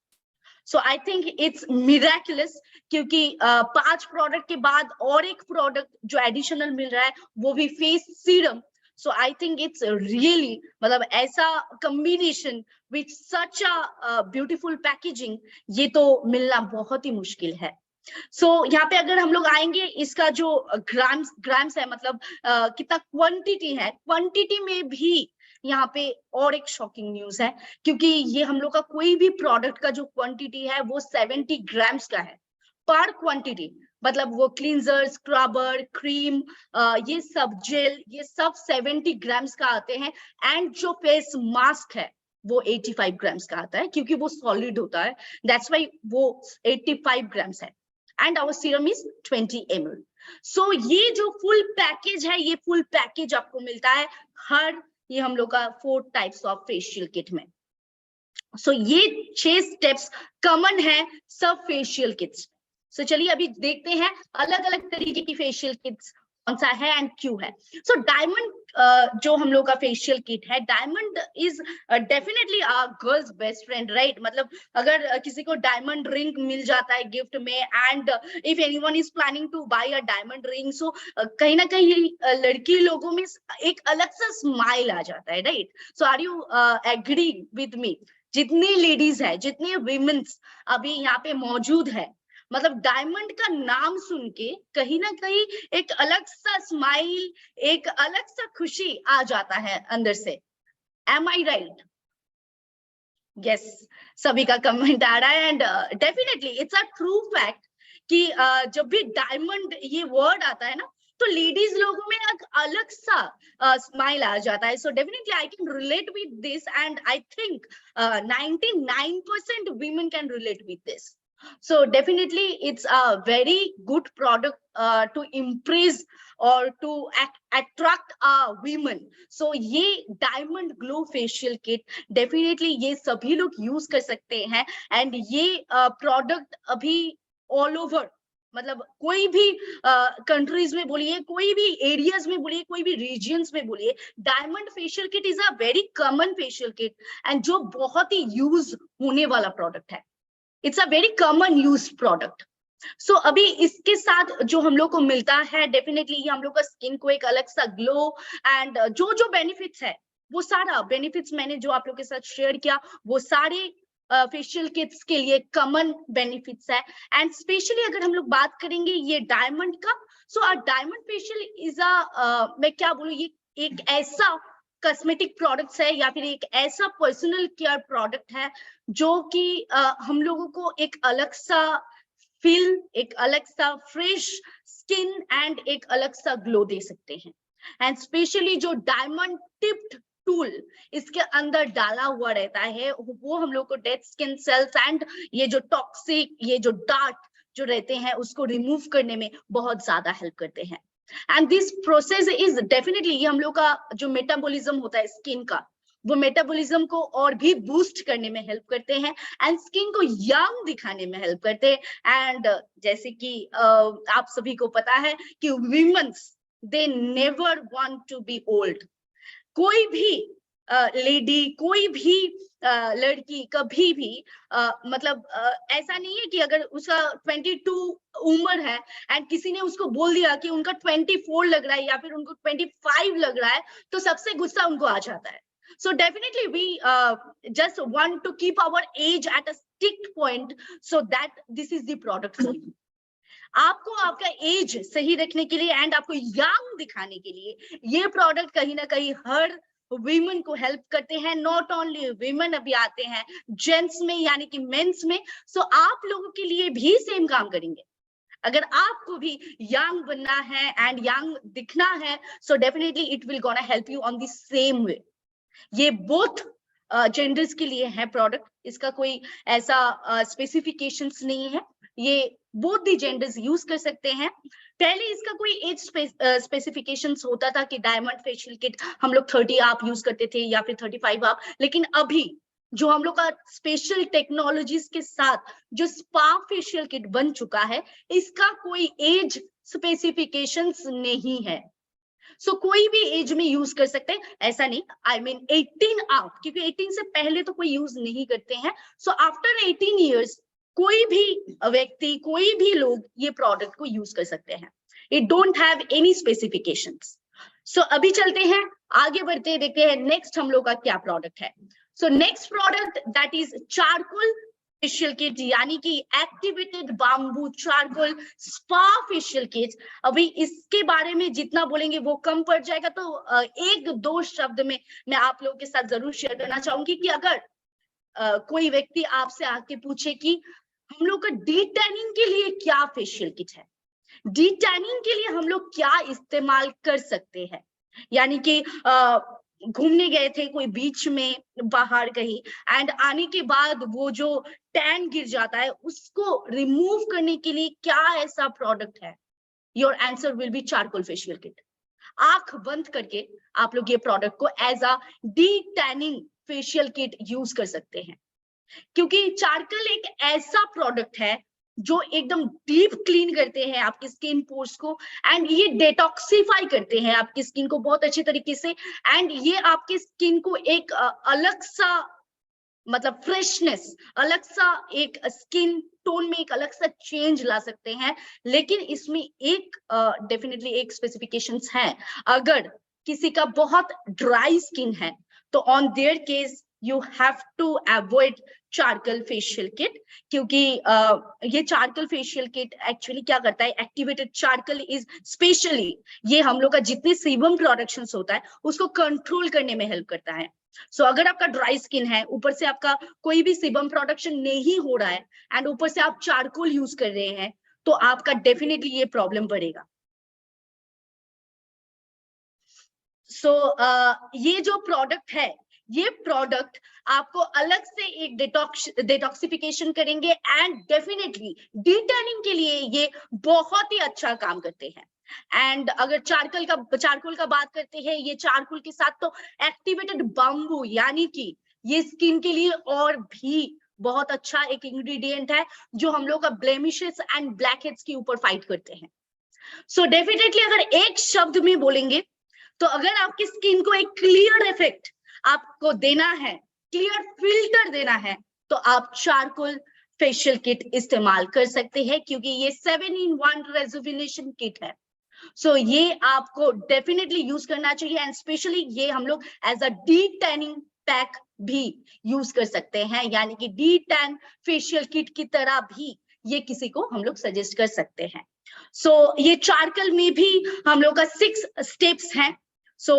सो आई थिंक इट्स मिरेकुलस, क्योंकि 5 प्रोडक्ट के बाद और एक प्रोडक्ट जो एडिशनल मिल रहा है वो भी face serum. So I think it's really, मतलब ऐसा combination with such a beautiful packaging ये तो मिलना बहुत ही मुश्किल है। सो यहाँ पे अगर हम लोग आएंगे इसका जो ग्राम्स है, मतलब कितना क्वांटिटी है, क्वांटिटी में भी यहाँ पे और एक शॉकिंग न्यूज है, क्योंकि ये हम लोग का कोई भी प्रोडक्ट का जो क्वांटिटी है वो 70 ग्राम्स का है पर क्वांटिटी, मतलब वो क्लींजर, स्क्रबर, क्रीम, ये सब जेल, ये सब 70 ग्राम्स का आते हैं। एंड जो फेस मास्क है वो 85 ग्राम्स का आता है, क्योंकि वो सॉलिड होता है, दैट्स व्हाई वो 85 ग्राम्स है। And our serum is 20 ml। So ये जो फुल पैकेज है, ये फुल पैकेज आपको मिलता है हर, ये हम लोग का 4 टाइप्स ऑफ फेशियल किट में। सो ये 6 स्टेप्स कॉमन है सब फेशियल किट्स। सो चलिए अभी देखते हैं अलग अलग तरीके की फेशियल किट्स कौन सा है एंड क्यों है। सो डायमंड जो हम लोग का फेशियल किट है, diamond is definitely girls best friend, right? मतलब अगर किसी को डायमंड रिंग मिल जाता है गिफ्ट में, and if anyone is planning to buy a diamond ring, so कहीं ना कहीं लड़की लोगों में एक अलग सा स्माइल आ जाता है, right? So are you agree with me? जितनी लेडीज है, जितने विमेन्स अभी यहाँ पे मौजूद है, मतलब डायमंड का नाम सुन के कहीं ना कहीं एक अलग सा स्माइल, एक अलग सा खुशी आ जाता है अंदर से। M I right? यस, सभी का कमेंट आ रहा है, and definitely it's a true fact कि जब भी डायमंड ये वर्ड आता है ना, तो लेडीज लोगों में एक अलग सा स्माइल आ जाता है। So definitely I can relate with this, and I think 99% women can relate with this. So definitely it's a very good product to impress or to attract women. So ये diamond glow facial kit definitely ये सभी लोग use कर सकते हैं, and ये product अभी all over, मतलब कोई भी कंट्रीज में बोलिए, कोई भी एरियाज में बोलिए, कोई भी रीजन्स में बोलिए, diamond facial kit is a very common facial kit, and जो बहुत ही यूज होने वाला प्रोडक्ट है। It's a very common use product. So अभी इसके साथ जो हम लोग को मिलता है, डेफिनेटली ये हम लोग का स्किन को एक अलग सा ग्लो, एंड जो जो बेनिफिट्स है, वो सारा बेनिफिट्स मैंने जो आप लोग के साथ शेयर किया, वो सारे फेशियल किट्स के लिए कॉमन बेनिफिट्स है। एंड स्पेशली अगर हम लोग बात करेंगे ये डायमंड का, so diamond facial is a, मैं क्या बोलूं, ये एक ऐसा कॉस्मेटिक प्रोडक्ट्स है या फिर एक ऐसा पर्सनल केयर प्रोडक्ट है जो कि हम लोगों को एक अलग सा फील, एक अलग सा फ्रेश स्किन एंड एक अलग सा ग्लो दे सकते हैं। एंड स्पेशली जो डायमंड टिप्ड टूल इसके अंदर डाला हुआ रहता है, वो हम लोग को डेड स्किन सेल्स एंड ये जो टॉक्सिक, ये जो डार्ट जो रहते हैं, उसको रिमूव करने में बहुत ज्यादा हेल्प करते हैं। And this process is definitely, ये हम लोग का जो मेटाबॉलिज्म होता है स्किन का, वो मेटाबॉलिज्म को और भी बूस्ट करने में हेल्प करते हैं, एंड स्किन को यंग दिखाने में हेल्प करते हैं। एंड जैसे कि आप सभी को पता है कि womens they never want to be old. कोई भी लेडी, कोई भी लड़की कभी भी मतलब ऐसा नहीं है कि अगर उसका 22 उम्र है एंड किसी ने उसको बोल दिया कि उनका 24 लग रहा है या फिर उनको 25 लग रहा है, तो सबसे गुस्सा उनको आ जाता है। So definitely we just want to keep our age at a strict point, so that this is the product for you. आपको आपका एज सही रखने के लिए एंड आपको यंग दिखाने के लिए ये प्रोडक्ट कहीं ना कहीं हर वीमेन को हेल्प करते हैं। नॉट ओनली वीमेन, अभी आते हैं जेंट्स में यानी कि मेंस में। सो आप लोगों के लिए भी सेम काम करेंगे। अगर आपको भी यंग बनना है एंड यंग दिखना है, so definitely it will gonna help you on the same way. ये बोथ जेंडर्स के लिए है प्रोडक्ट, इसका कोई ऐसा स्पेसिफिकेशंस नहीं है, ये बोथ दी जेंडर्स यूज कर सकते हैं। पहले इसका कोई एज स्पेसिफिकेशंस होता था कि डायमंड फेशियल किट हम लोग 30 आप यूज करते थे या फिर 35 आप, लेकिन अभी जो हम लोग का स्पेशल टेक्नोलॉजीज के साथ जो स्पा फेशियल किट बन चुका है, इसका कोई एज स्पेसिफिकेशंस नहीं है। सो कोई भी एज में यूज कर सकते हैं, ऐसा नहीं, आई मीन 18 आप, क्योंकि 18 से पहले तो कोई यूज नहीं करते हैं। सो आफ्टर 18 इयर्स कोई भी व्यक्ति, कोई भी लोग ये प्रोडक्ट को यूज कर सकते हैं। It don't have any specifications. So अभी चलते हैं, आगे बढ़ते हैं, देखते हैं नेक्स्ट हम लोग का क्या प्रोडक्ट है। So next product that is charcoal facial kit, यानी कि activated bamboo charcoal spa facial kit. अभी इसके बारे में जितना बोलेंगे वो कम पड़ जाएगा, तो एक दो शब्द में मैं आप लोगों के साथ जरूर शेयर करना चाहूंगी कि अगर कोई व्यक्ति आपसे आके पूछे कि हम लोग का डी टैनिंग के लिए क्या फेशियल किट है, डी टैनिंग के लिए हम लोग क्या इस्तेमाल कर सकते हैं, यानी कि घूमने गए थे कोई बीच में बाहर कहीं, एंड आने के बाद वो जो टैन गिर जाता है उसको रिमूव करने के लिए क्या ऐसा प्रोडक्ट है? Your answer will be charcoal facial kit. आंख बंद करके आप लोग ये प्रोडक्ट को as a de tanning facial kit use कर सकते हैं, क्योंकि चारकोल एक ऐसा प्रोडक्ट है जो एकदम डीप क्लीन करते हैं आपकी स्किन पोर्स को, एंड ये डिटॉक्सिफाई करते हैं आपकी स्किन को बहुत अच्छे तरीके से, एंड ये आपकी स्किन को एक अलग सा मतलब फ्रेशनेस, अलग सा एक स्किन टोन में एक अलग सा चेंज ला सकते हैं। लेकिन इसमें एक डेफिनेटली एक स्पेसिफिकेशंस है। अगर किसी का बहुत ड्राई स्किन है तो on their case you have to avoid charcoal facial kit, क्योंकि ये चारकोल फेशियल किट एक्चुअली क्या करता है, एक्टिवेटेड चारकोल इज स्पेशली ये हम लोग का जितने सीबम प्रोडक्शन होता है उसको कंट्रोल करने में हेल्प करता है। सो अगर आपका ड्राई स्किन है, ऊपर से आपका कोई भी सीबम प्रोडक्शन नहीं हो रहा है, एंड ऊपर से आप चारकोल यूज कर रहे हैं, तो आपका डेफिनेटली ये प्रॉब्लम बढ़ेगा। सो ये जो प्रोडक्ट है, ये प्रोडक्ट आपको अलग से एक डिटॉक्सिफिकेशन करेंगे, एंड डेफिनेटली डिटैनिंग के लिए ये बहुत ही अच्छा काम करते हैं। एंड अगर चारकोल का बात करते हैं, ये चारकोल के साथ तो एक्टिवेटेड बाम्बू, यानी कि ये स्किन के लिए और भी बहुत अच्छा एक इंग्रेडिएंट है जो हम लोग का ब्लेमिशेस एंड ब्लैक हेड्स के ऊपर फाइट करते हैं। सो डेफिनेटली अगर एक शब्द में बोलेंगे तो अगर आपकी स्किन को एक क्लियर इफेक्ट आपको देना है, क्लियर फिल्टर देना है, तो आप चारकोल फेशियल किट इस्तेमाल कर सकते हैं, क्योंकि ये 7-in-1 रेजुविनेशन किट है। सो ये आपको डेफिनेटली यूज करना चाहिए, एंड स्पेशली ये हम लोग as a de tanning pack भी यूज कर सकते हैं, यानी कि डी टैन फेशियल किट की तरह भी ये किसी को हम लोग सजेस्ट कर सकते हैं। सो ये चारकोल में भी हम लोग का 6 स्टेप्स हैं। सो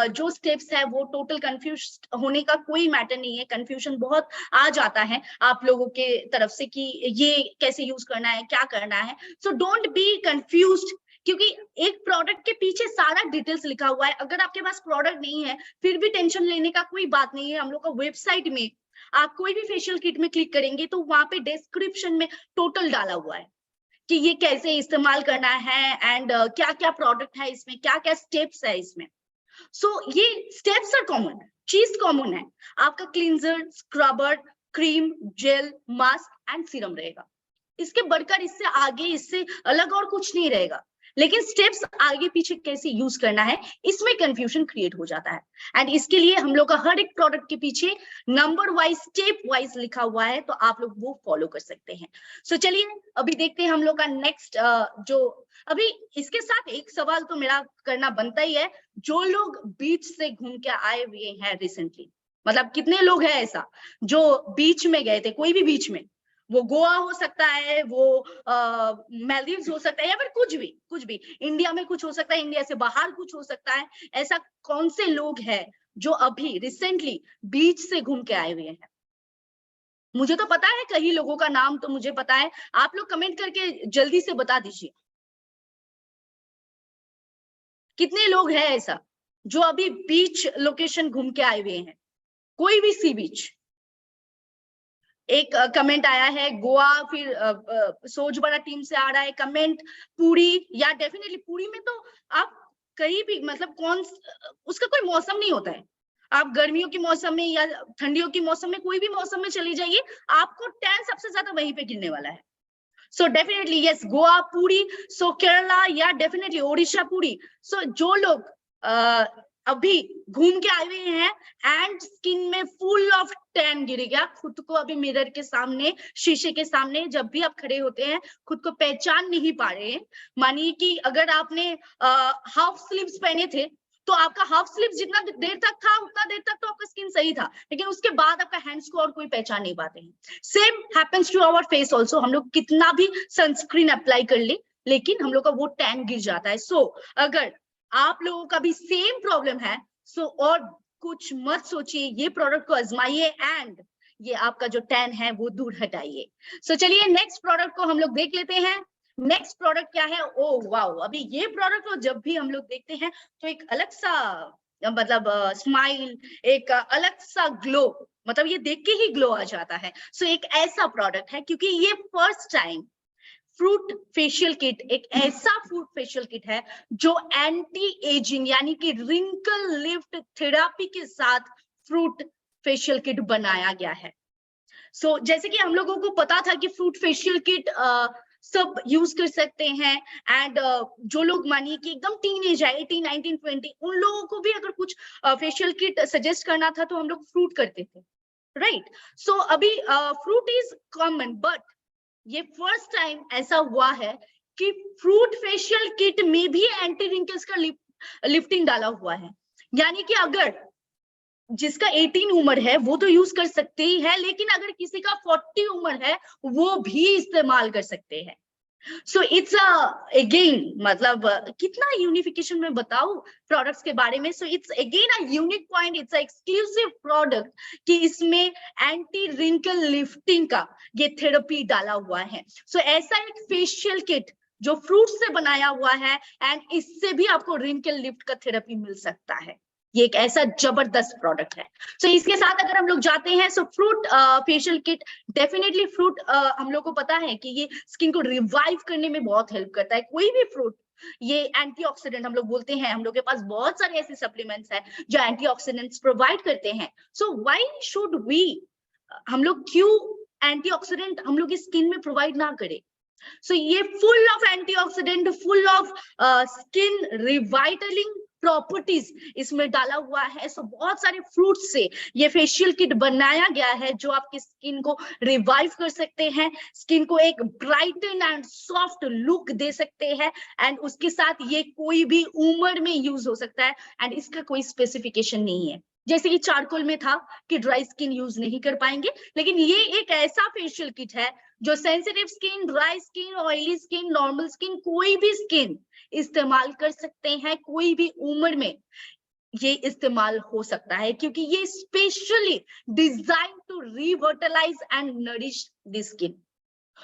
जो स्टेप्स है वो टोटल कंफ्यूज होने का कोई मैटर नहीं है। कंफ्यूजन बहुत आ जाता है आप लोगों के तरफ से कि ये कैसे यूज करना है, क्या करना है। सो डोंट बी कंफ्यूज्ड, क्योंकि एक प्रोडक्ट के पीछे सारा डिटेल्स लिखा हुआ है। अगर आपके पास प्रोडक्ट नहीं है फिर भी टेंशन लेने का कोई बात नहीं है। हम लोग का वेबसाइट में आप कोई भी फेशियल किट में क्लिक करेंगे तो वहां पे डिस्क्रिप्शन में टोटल डाला हुआ है कि ये कैसे इस्तेमाल करना है, एंड क्या क्या प्रोडक्ट है इसमें, क्या क्या स्टेप्स है इसमें। सो ये स्टेप्स आर कॉमन, चीज कॉमन है। आपका cleanser, scrubber, cream, gel, mask and serum रहेगा। इसके बढ़कर इससे आगे इससे अलग और कुछ नहीं रहेगा। लेकिन स्टेप्स आगे पीछे कैसे यूज करना है इसमें कंफ्यूजन क्रिएट हो जाता है, एंड इसके लिए हम लोग का हर एक प्रोडक्ट के पीछे नंबर वाइज, स्टेप वाइज लिखा हुआ है, तो आप लोग वो फॉलो कर सकते हैं। सो चलिए अभी देखते हैं हम लोग का नेक्स्ट जो अभी इसके साथ एक सवाल तो मेरा करना बनता ही है। जो लोग बीच से घूम के आए हुए हैं रिसेंटली, मतलब कितने लोग हैं ऐसा जो बीच में गए थे, कोई भी बीच में, वो गोवा हो सकता है, वो मालदीव्स हो सकता है, या फिर कुछ भी इंडिया में कुछ हो सकता है, इंडिया से बाहर कुछ हो सकता है। ऐसा कौन से लोग हैं जो अभी रिसेंटली बीच से घूम के आए हुए हैं? मुझे तो पता है कई लोगों का नाम तो मुझे पता है, आप लोग कमेंट करके जल्दी से बता दीजिए कितने लोग हैं ऐसा जो अभी बीच लोकेशन घूम के आए हुए हैं, कोई भी सी बीच। एक कमेंट आया है गोवा, फिर सोजबड़ा टीम से आ रहा है कमेंट पुरी, या डेफिनेटली पुरी में तो आप कहीं भी मतलब उसका कोई मौसम नहीं होता है। आप गर्मियों के मौसम में या ठंडियों के मौसम में, कोई भी मौसम में चली जाइए, आपको टैन सबसे ज्यादा वहीं पे गिरने वाला है। So definitely yes, Goa, Puri, so Kerala या डेफिनेटली ओडिशा, पुरी। सो जो लोग अभी घूम के आए हुए हैं एंड स्किन में फुल ऑफ टैन गिर गया, खुद को अभी मिरर के सामने, शीशे के सामने जब भी आप खड़े होते हैं खुद को पहचान नहीं पा रहे हैं। मानिए कि अगर आपने हाफ स्लीव्स पहने थे तो आपका हाफ स्लीव्स जितना देर तक था उतना देर तक तो आपका स्किन सही था, लेकिन उसके बाद आपका हैंड्स को और कोई पहचान नहीं पाते हैं। Same happens to our face also. हम लोग कितना भी सनस्क्रीन अप्लाई कर ले लेकिन हम लोग का वो टैन गिर जाता है। सो अगर आप लोगों का भी सेम प्रॉब्लम है सो और कुछ मत सोचिए, ये प्रोडक्ट को आजमाइए एंड ये आपका जो टैन है वो दूर हटाइए। सो चलिए नेक्स्ट प्रोडक्ट को हम लोग देख लेते हैं। नेक्स्ट प्रोडक्ट क्या है? ओ वाओ, अभी ये प्रोडक्ट को जब भी हम लोग देखते हैं तो एक अलग सा मतलब स्माइल, एक अलग सा ग्लो, मतलब ये देख के ही ग्लो आ जाता है। सो एक ऐसा प्रोडक्ट है, क्योंकि ये first time fruit facial kit, एक ऐसा फ्रूट फेशियल किट है जो एंटी एजिंग यानी कि रिंकल लिफ्ट थेरेपी के साथ फ्रूट फेशियल किट बनाया गया है। सो जैसे कि हम लोगों को पता था कि फ्रूट फेशियल किट सब यूज कर सकते हैं, एंड जो लोग मानिए कि एकदम टीनेज है 18, 19, 20, उन लोगों को भी अगर कुछ फेशियल किट सजेस्ट करना था तो हम लोग फ्रूट करते थे, राइट। सो अभी फ्रूट इज कॉमन, बट ये फर्स्ट टाइम ऐसा हुआ है कि फ्रूट फेशियल किट में भी एंटी रिंकल्स का लिफ्टिंग डाला हुआ है। यानी कि अगर जिसका 18 उम्र है वो तो यूज कर सकते ही है, लेकिन अगर किसी का 40 उम्र है वो भी इस्तेमाल कर सकते हैं। सो इट्स अगेन, मतलब कितना यूनिफिकेशन में बताऊं प्रोडक्ट्स के बारे में। So it's again a unique point, it's a exclusive product कि इसमें एंटी रिंकल लिफ्टिंग का ये थेरेपी डाला हुआ है। सो ऐसा एक फेशियल किट जो फ्रूट से बनाया हुआ है, एंड इससे भी आपको रिंकल लिफ्ट का थेरेपी मिल सकता है। ये एक ऐसा जबरदस्त प्रोडक्ट है। सो इसके साथ अगर हम लोग जाते हैं, सो fruit facial kit, definitely fruit हम लोग को पता है कि ये स्किन को रिवाइव करने में बहुत हेल्प करता है। कोई भी फ्रूट, ये एंटीऑक्सीडेंट हम लोग बोलते हैं, हम लोग के पास बहुत सारे ऐसे सप्लीमेंट्स हैं जो एंटीऑक्सीडेंट्स प्रोवाइड करते हैं। सो व्हाई शुड वी, हम लोग क्यों एंटीऑक्सीडेंट हम लोग की स्किन में प्रोवाइड ना करें। सो ये full of antioxidant, full of skin revitalising properties इसमें डाला हुआ है। सो बहुत सारे फ्रूट्स से ये फेशियल किट बनाया गया है जो आपकी स्किन को रिवाइव कर सकते हैं, स्किन को एक ब्राइटन एंड सॉफ्ट लुक दे सकते हैं, एंड उसके साथ ये कोई भी उम्र में यूज हो सकता है, एंड इसका कोई स्पेसिफिकेशन नहीं है। जैसे कि चारकोल में था कि ड्राई स्किन यूज नहीं कर पाएंगे, लेकिन ये एक ऐसा फेशियल किट है जो sensitive skin, dry skin, oily skin, normal skin, कोई भी स्किन इस्तेमाल कर सकते हैं, कोई भी उम्र में ये इस्तेमाल हो सकता है, क्योंकि ये specially design to revitalise and nourish the skin.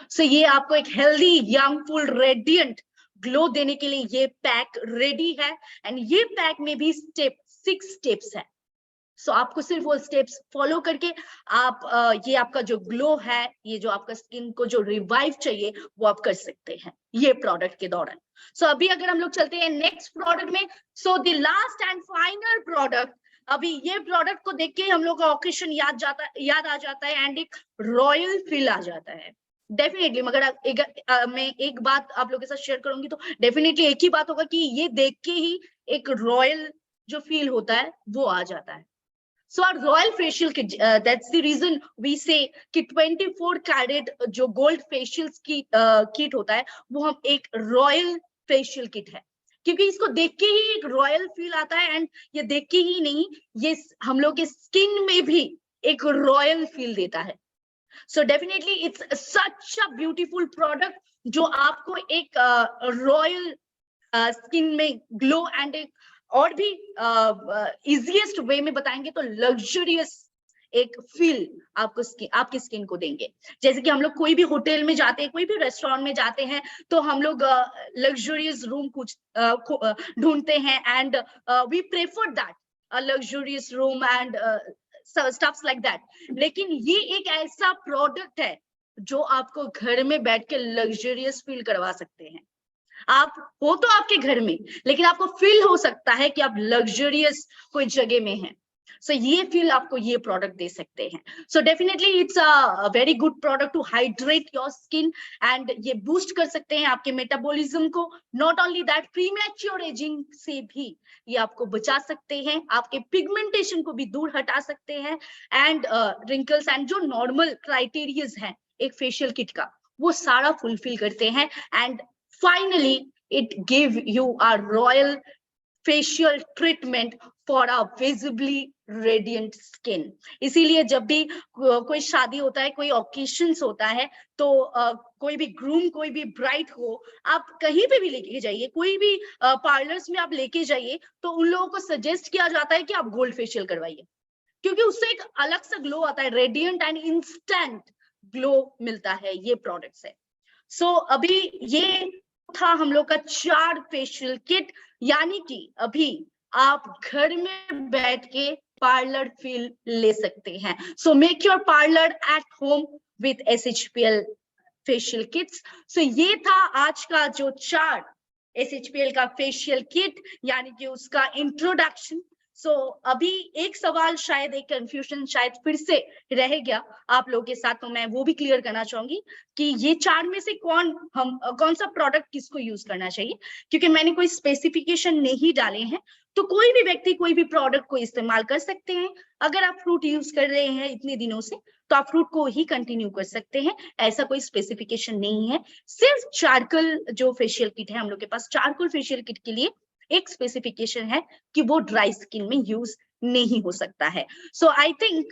So ये आपको एक healthy, young, full, radiant glow देने के लिए ये पैक रेडी है, एंड ये पैक में भी 6 स्टेप्स है। सो आपको सिर्फ वो स्टेप्स फॉलो करके आप ये आपका जो ग्लो है, ये जो आपका स्किन को जो रिवाइव चाहिए, वो आप कर सकते हैं ये प्रोडक्ट के दौरान। सो अभी अगर हम लोग चलते हैं नेक्स्ट प्रोडक्ट में, so the last and final product, अभी ये प्रोडक्ट को देख के हम लोग का ओकेशन याद आ जाता है, एंड एक रॉयल फील आ जाता है डेफिनेटली। मगर मैं एक बात आप लोगों के साथ शेयर करूंगी, तो डेफिनेटली एक ही बात होगा कि ये देख के ही एक रॉयल जो फील होता है वो आ जाता है। So our royal facial kit, that's the reason we say कि 24 कैरेट जो गोल्ड फेशियल्स की किट होता है वो हम एक रॉयल फेशियल किट है, क्योंकि इसको देख के ही एक रॉयल फील आता है, एंड ये देख के ही नहीं, ये हम लोग के स्किन में भी एक रॉयल फील देता है। So definitely it's such a beautiful product जो आपको एक रॉयल स्किन में ग्लो एंड एक और भी इजीएस्ट वे में बताएंगे तो लग्जरियस एक फील आपको आपकी स्किन को देंगे। जैसे कि हम लोग कोई भी होटल में जाते हैं, कोई भी रेस्टोरेंट में जाते हैं, तो हम लोग लग्जरियस रूम कुछ ढूंढते हैं, and we prefer that a luxurious room and stuffs like that. लेकिन ये एक ऐसा प्रोडक्ट है जो आपको घर में बैठ के लग्जरियस फील करवा सकते हैं। आप हो तो आपके घर में, लेकिन आपको फील हो सकता है कि आप लग्जरियस कोई जगह में हैं। सो ये फील आपको ये प्रोडक्ट दे सकते हैं। So definitely it's a very good product to hydrate your skin, and ये बूस्ट कर सकते हैं आपके मेटाबॉलिज्म को। Not only that, premature ageing से भी ये आपको बचा सकते हैं, आपके पिगमेंटेशन को भी दूर हटा सकते हैं, एंड रिंकल्स एंड जो नॉर्मल क्राइटेरियाज हैं एक फेशियल किट का, वो सारा फुलफिल करते हैं। And finally it give you a royal facial treatment for a visibly radiant skin। इसीलिए जब भी कोई शादी होता है, कोई ओकेशंस होता है, तो कोई भी ग्रूम, कोई भी ब्राइड हो, आप कहीं पे भी लेके जाइए, कोई भी पार्लर्स में आप लेके जाइए, तो उन लोगों को सजेस्ट किया जाता है कि आप गोल्ड फेशियल करवाइए, क्योंकि उससे एक अलग सा ग्लो आता है, रेडियंट एंड इंस्टेंट ग्लो मिलता है ये प्रोडक्ट से। सो अभी ये था हम लोग का 4 फेशियल किट, यानी कि अभी आप घर में बैठ के पार्लर फील ले सकते हैं। So make your parlour at home with SHPL facial kits. So ये था आज का जो चार्ट SHPL का फेशियल किट, यानी कि उसका इंट्रोडक्शन। सो अभी एक सवाल, शायद एक कंफ्यूजन शायद फिर से रह गया आप लोगों के साथ, तो मैं वो भी क्लियर करना चाहूंगी कि ये चार में से कौन सा प्रोडक्ट किसको यूज करना चाहिए, क्योंकि मैंने कोई स्पेसिफिकेशन नहीं डाले हैं। तो कोई भी व्यक्ति कोई भी प्रोडक्ट को इस्तेमाल कर सकते हैं। अगर आप फ्रूट यूज कर रहे हैं इतने दिनों से, तो आप फ्रूट को ही कंटिन्यू कर सकते हैं, ऐसा कोई स्पेसिफिकेशन नहीं है। सिर्फ चारकोल जो फेशियल किट है हम लोग के पास, चारकोल फेशियल किट के लिए एक स्पेसिफिकेशन है कि वो ड्राई स्किन में यूज नहीं हो सकता है। सो आई थिंक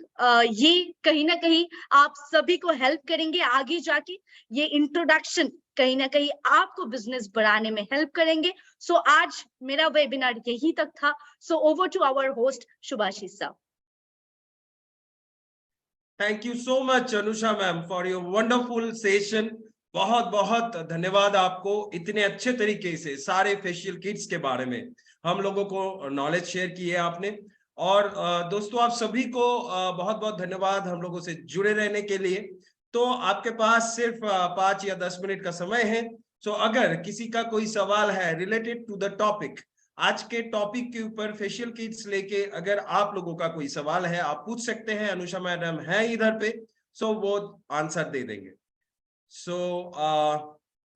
ये कहीं ना कहीं आप सभी को हेल्प करेंगे आगे जाके। ये इंट्रोडक्शन कहीं ना कहीं आपको बिजनेस बढ़ाने में हेल्प करेंगे। सो आज मेरा वेबिनार यही तक था। So over to our host Shubhashish साहब। Thank you so much Anusha ma'am for your wonderful session. बहुत बहुत धन्यवाद आपको, इतने अच्छे तरीके से सारे फेशियल किट्स के बारे में हम लोगों को नॉलेज शेयर की है आपने। और दोस्तों आप सभी को बहुत बहुत धन्यवाद हम लोगों से जुड़े रहने के लिए। तो आपके पास सिर्फ 5 या 10 मिनट का समय है। सो अगर किसी का कोई सवाल है रिलेटेड टू द टॉपिक, आज के टॉपिक के ऊपर फेशियल किट्स लेके अगर आप लोगों का कोई सवाल है आप पूछ सकते हैं। अनुषा मैडम है इधर पे, सो वो आंसर दे देंगे। सो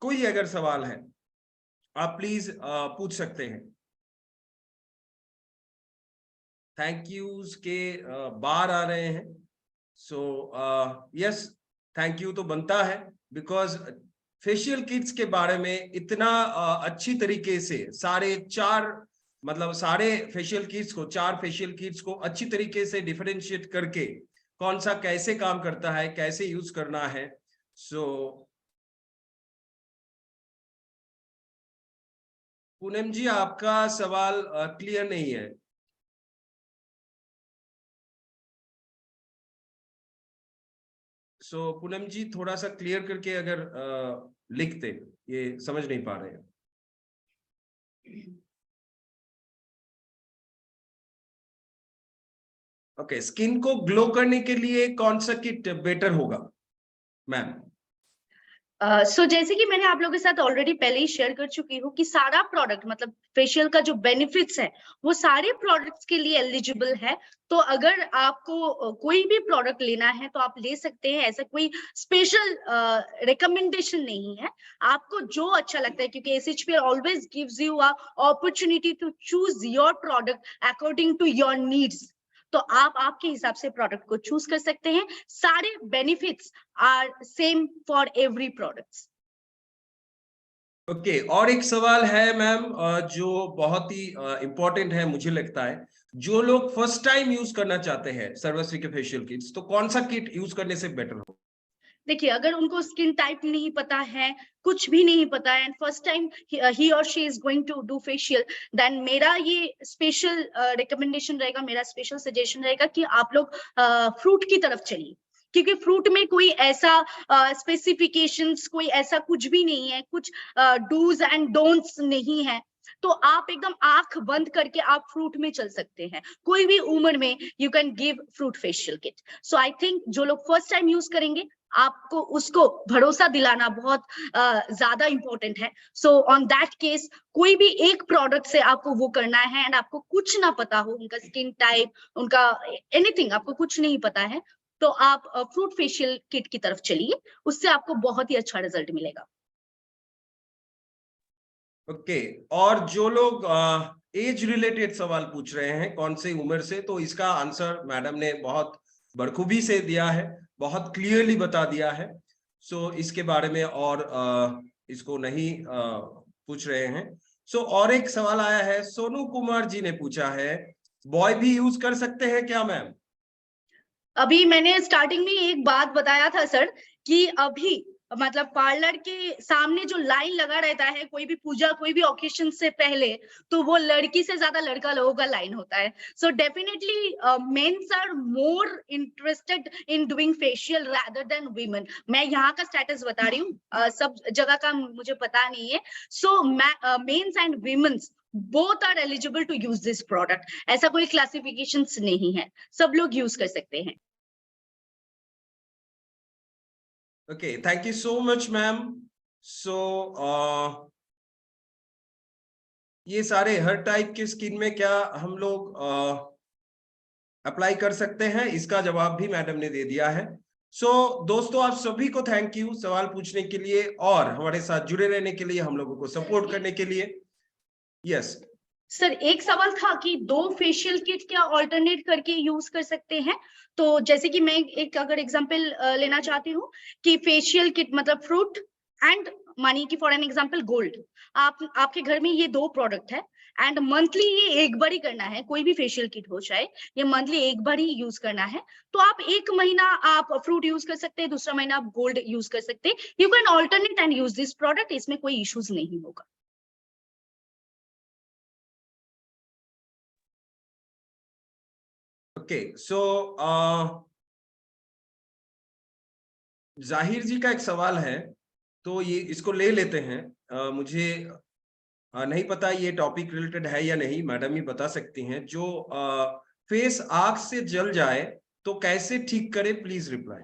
कोई अगर सवाल है आप प्लीज पूछ सकते हैं। थैंक यूज के बार आ रहे हैं। सो यस, थैंक यू तो बनता है, बिकॉज फेशियल किट्स के बारे में इतना अच्छी तरीके से सारे फेशियल किट्स को, 4 फेशियल किट्स को अच्छी तरीके से डिफरेंशिएट करके कौन सा कैसे काम करता है, कैसे यूज करना है। सो पूनम जी आपका सवाल क्लियर नहीं है। सो पूनम जी थोड़ा सा क्लियर करके अगर लिखते, ये समझ नहीं पा रहे हैं। ओके, स्किन को ग्लो करने के लिए कौन सा किट बेटर होगा मैम? सो जैसे कि मैंने आप लोगों के साथ ऑलरेडी पहले ही शेयर कर चुकी हूँ कि सारा प्रोडक्ट, मतलब फेशियल का जो बेनिफिट्स है वो सारे प्रोडक्ट्स के लिए एलिजिबल है। तो अगर आपको कोई भी प्रोडक्ट लेना है तो आप ले सकते हैं, ऐसा कोई स्पेशल रिकमेंडेशन नहीं है। आपको जो अच्छा लगता है, क्योंकि SHPL always gives you a opportunity to choose your product according to your needs. तो आप आपके हिसाब से प्रोडक्ट को चूज कर सकते हैं। सारे benefits are same for every products. Okay, और एक सवाल है मैम जो बहुत ही इंपॉर्टेंट है मुझे लगता है। जो लोग फर्स्ट टाइम यूज करना चाहते हैं सर्वश्री के फेशियल किट्स, तो कौन सा किट यूज करने से बेटर हो? देखिए, अगर उनको स्किन टाइप नहीं पता है, कुछ भी नहीं पता है, एंड फर्स्ट टाइम ही और she is going to do facial, then मेरा ये स्पेशल रिकमेंडेशन रहेगा, मेरा स्पेशल सजेशन रहेगा कि आप लोग फ्रूट की तरफ चलिए। क्योंकि फ्रूट में कोई ऐसा स्पेसिफिकेशंस, कोई ऐसा कुछ भी नहीं है, कुछ डूज एंड डोंट्स नहीं है। तो आप एकदम आंख बंद करके आप फ्रूट में चल सकते हैं। कोई भी उम्र में you can give fruit facial kit. So I think जो लोग फर्स्ट टाइम यूज करेंगे, आपको उसको भरोसा दिलाना बहुत ज्यादा इंपॉर्टेंट है। सो ऑन दैट केस, कोई भी एक प्रोडक्ट से आपको वो करना है एंड आपको कुछ ना पता हो, उनका स्किन टाइप, उनका एनीथिंग आपको कुछ नहीं पता है, तो आप फ्रूट फेशियल किट की तरफ चलिए, उससे आपको बहुत ही अच्छा रिजल्ट मिलेगा। ओके, और जो लोग एज रिलेटेड सवाल पूछ रहे हैं कौन से उम्र से, तो इसका आंसर मैडम ने बहुत बखूबी से दिया है, बहुत क्लियरली बता दिया है। सो इसके बारे में और इसको नहीं पूछ रहे हैं। सो और एक सवाल आया है, सोनू कुमार जी ने पूछा है, बॉय भी यूज कर सकते हैं क्या मैम? अभी मैंने स्टार्टिंग में एक बात बताया था सर, कि अभी मतलब पार्लर के सामने जो लाइन लगा रहता है, कोई भी पूजा, कोई भी ओकेशन से पहले, तो वो लड़की से ज्यादा लड़का लोगों का लाइन होता है। So definitely mens are more interested in doing facial rather than women. मैं यहाँ का स्टेटस बता रही हूँ, सब जगह का मुझे पता नहीं है। So men's and women's both are eligible to use this product. ऐसा कोई क्लासिफिकेशंस नहीं है, सब लोग यूज कर सकते हैं। Okay, thank you so much, ma'am. So, ये सारे हर टाइप के स्किन में क्या हम लोग अप्लाई कर सकते हैं, इसका जवाब भी मैडम ने दे दिया है। सो दोस्तों, आप सभी को थैंक यू सवाल पूछने के लिए और हमारे साथ जुड़े रहने के लिए, हम लोगों को सपोर्ट करने के लिए। यस सर, एक सवाल था कि 2 फेशियल किट क्या ऑल्टरनेट करके यूज कर सकते हैं? तो जैसे कि मैं एक अगर एग्जांपल लेना चाहती हूँ कि फेशियल किट मतलब फ्रूट एंड मानिए कि फॉर एन एग्जांपल गोल्ड, आपके घर में ये 2 प्रोडक्ट है एंड मंथली ये एक बार ही करना है, कोई भी फेशियल किट हो चाहे, ये मंथली एक बार ही यूज करना है। तो आप एक महीना आप फ्रूट यूज कर सकते हैं, दूसरा महीना आप गोल्ड यूज कर सकते हैं। You can alternate and use this product, इसमें कोई इश्यूज नहीं होगा। ओके, सो जाहिर जी का एक सवाल है, तो ये इसको ले लेते हैं। मुझे नहीं पता ये टॉपिक रिलेटेड है या नहीं, मैडम ही बता सकती हैं। जो फेस आग से जल जाए तो कैसे ठीक करे, प्लीज रिप्लाई।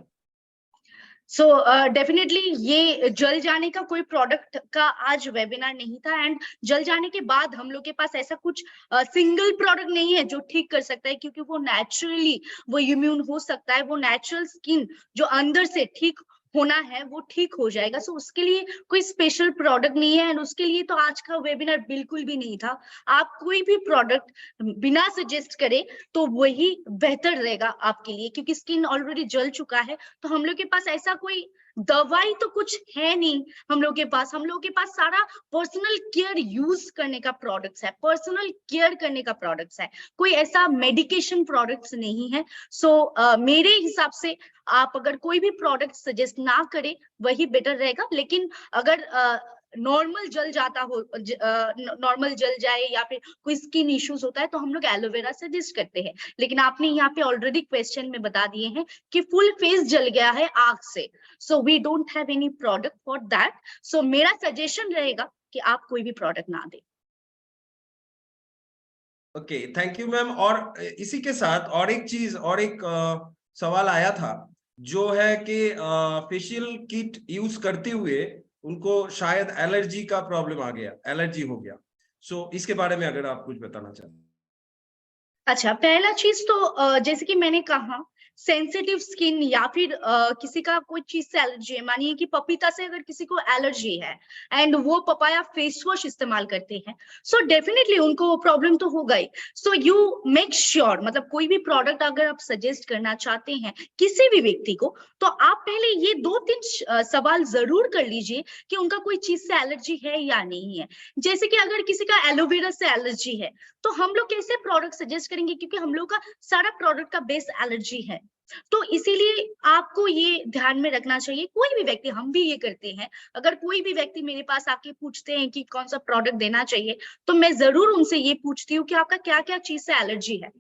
सो डेफिनेटली ये जल जाने का कोई प्रोडक्ट का आज वेबिनार नहीं था एंड जल जाने के बाद हम लोग के पास ऐसा कुछ सिंगल प्रोडक्ट नहीं है जो ठीक कर सकता है, क्योंकि वो नेचुरली वो इम्यून हो सकता है, वो नेचुरल स्किन जो अंदर से ठीक होना है वो ठीक हो जाएगा। सो उसके लिए कोई स्पेशल प्रोडक्ट नहीं है एंड उसके लिए तो आज का वेबिनार बिल्कुल भी नहीं था। आप कोई भी प्रोडक्ट बिना सजेस्ट करे तो वही बेहतर रहेगा आपके लिए, क्योंकि स्किन ऑलरेडी जल चुका है। तो हम लोग के पास ऐसा कोई दवाई तो कुछ है नहीं हम लोग के पास। हम लोग के पास सारा पर्सनल केयर यूज करने का प्रोडक्ट्स है, पर्सनल केयर करने का प्रोडक्ट्स है, कोई ऐसा मेडिकेशन प्रोडक्ट्स नहीं है। सो मेरे हिसाब से आप अगर कोई भी प्रोडक्ट सजेस्ट ना करें वही बेटर रहेगा। लेकिन अगर नॉर्मल जल जाता हो, नॉर्मल जल जाए या फिर कोई स्किन इश्यूज होता है तो हम लोग एलोवेरा सजेस्ट करते हैं। लेकिन आपने यहाँ पे ऑलरेडी क्वेश्चन में बता दिए हैं कि फुल फेस जल गया है आग से, so we don't have any product for that. So मेरा सजेशन रहेगा कि आप कोई भी प्रोडक्ट ना दें। Okay, thank you ma'am. और इसी के साथ और एक चीज, और एक सवाल आया था, जो है कि फेशियल किट यूज करते हुए उनको शायद एलर्जी का प्रॉब्लम आ गया, एलर्जी हो गया। सो इसके बारे में अगर आप कुछ बताना चाहते हैं। अच्छा, पहला चीज तो जैसे कि मैंने कहा, सेंसिटिव स्किन या फिर किसी का कोई चीज से एलर्जी है, मानिए कि पपीता से अगर किसी को एलर्जी है एंड वो पपाया फेस वॉश इस्तेमाल करते हैं, सो डेफिनेटली उनको प्रॉब्लम तो होगा ही। सो यू मेक श्योर, मतलब कोई भी प्रोडक्ट अगर आप सजेस्ट करना चाहते हैं किसी भी व्यक्ति को, तो आप पहले ये 2-3 सवाल जरूर कर लीजिए कि उनका कोई चीज से एलर्जी है या नहीं है। जैसे कि अगर किसी का एलोवेरा से एलर्जी है तो हम लोग कैसे प्रोडक्ट सजेस्ट करेंगे, क्योंकि हम लोग का सारा प्रोडक्ट का बेस एलर्जी है। तो इसीलिए आपको ये ध्यान में रखना चाहिए। कोई भी व्यक्ति, हम भी ये करते हैं, अगर कोई भी व्यक्ति मेरे पास आके पूछते हैं कि कौन सा प्रोडक्ट देना चाहिए, तो मैं जरूर उनसे ये पूछती हूँ कि आपका क्या क्या चीज से एलर्जी है।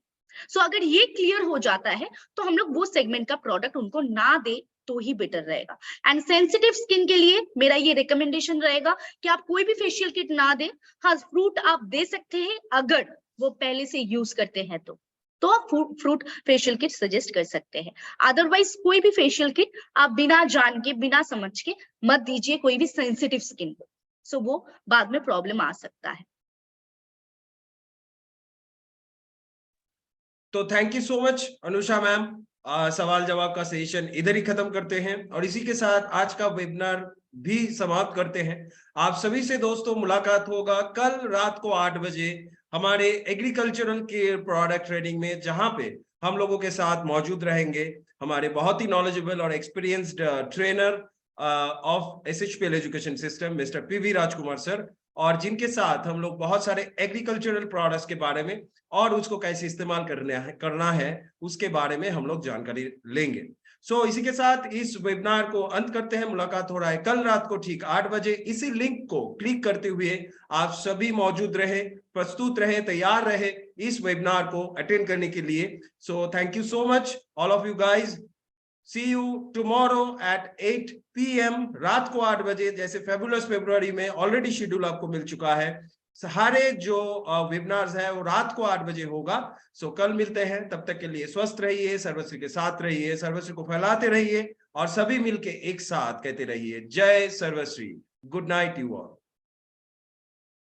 सो अगर ये क्लियर हो जाता है तो हम लोग वो सेगमेंट का प्रोडक्ट उनको ना दे तो ही बेटर रहेगा। एंड सेंसिटिव स्किन के लिए मेरा ये रिकमेंडेशन रहेगा कि आप कोई भी फेशियल किट ना दे। हाँ, फ्रूट आप दे सकते हैं अगर वो पहले से यूज करते हैं तो आप फ्रूट फेशियल किट सजेस्ट कर सकते हैं। अदरवाइज कोई भी फेशियल किट आप बिना जान के बिना समझ के मत दीजिए कोई भी सेंसिटिव स्किन को। सो वो बाद में प्रॉब्लम आ सकता है। तो thank you so much Anusha ma'am. सवाल जवाब का सेशन इधर ही खत्म करते हैं और इसी के साथ आज का वेबिनार भी समाप्त करते हैं। आप सभी से दोस्तों मुलाकात होगा कल रात को 8 बजे हमारे एग्रीकल्चरल केयर प्रोडक्ट ट्रेनिंग में, जहां पे हम लोगों के साथ मौजूद रहेंगे हमारे बहुत ही नॉलेजेबल और experienced trainer of SHPL education system mister PV Rajkumar sir, और जिनके साथ हम लोग बहुत सारे एग्रीकल्चरल प्रोडक्ट्स के बारे में और उसको कैसे इस्तेमाल करना है उसके बारे में हम लोग जानकारी लेंगे। सो इसी के साथ इस वेबिनार को अंत करते हैं। मुलाकात हो रहा है कल रात को ठीक 8 बजे। इसी लिंक को क्लिक करते हुए आप सभी मौजूद रहे, प्रस्तुत रहे, तैयार रहे इस वेबिनार को अटेंड करने के लिए। So thank you so much all of you guys. See you tomorrow at 8 PM, रात को 8 बजे। जैसे फेबुलस फरवरी में ऑलरेडी शेड्यूल आपको मिल चुका है, हमारे जो वेबिनार्स है वो रात को 8 बजे होगा। सो कल मिलते हैं, तब तक के लिए स्वस्थ रहिए, सर्वश्री के साथ रहिए, सर्वश्री को फैलाते रहिए और सभी मिलके एक साथ कहते रहिए जय Sarvashree. Good night you all.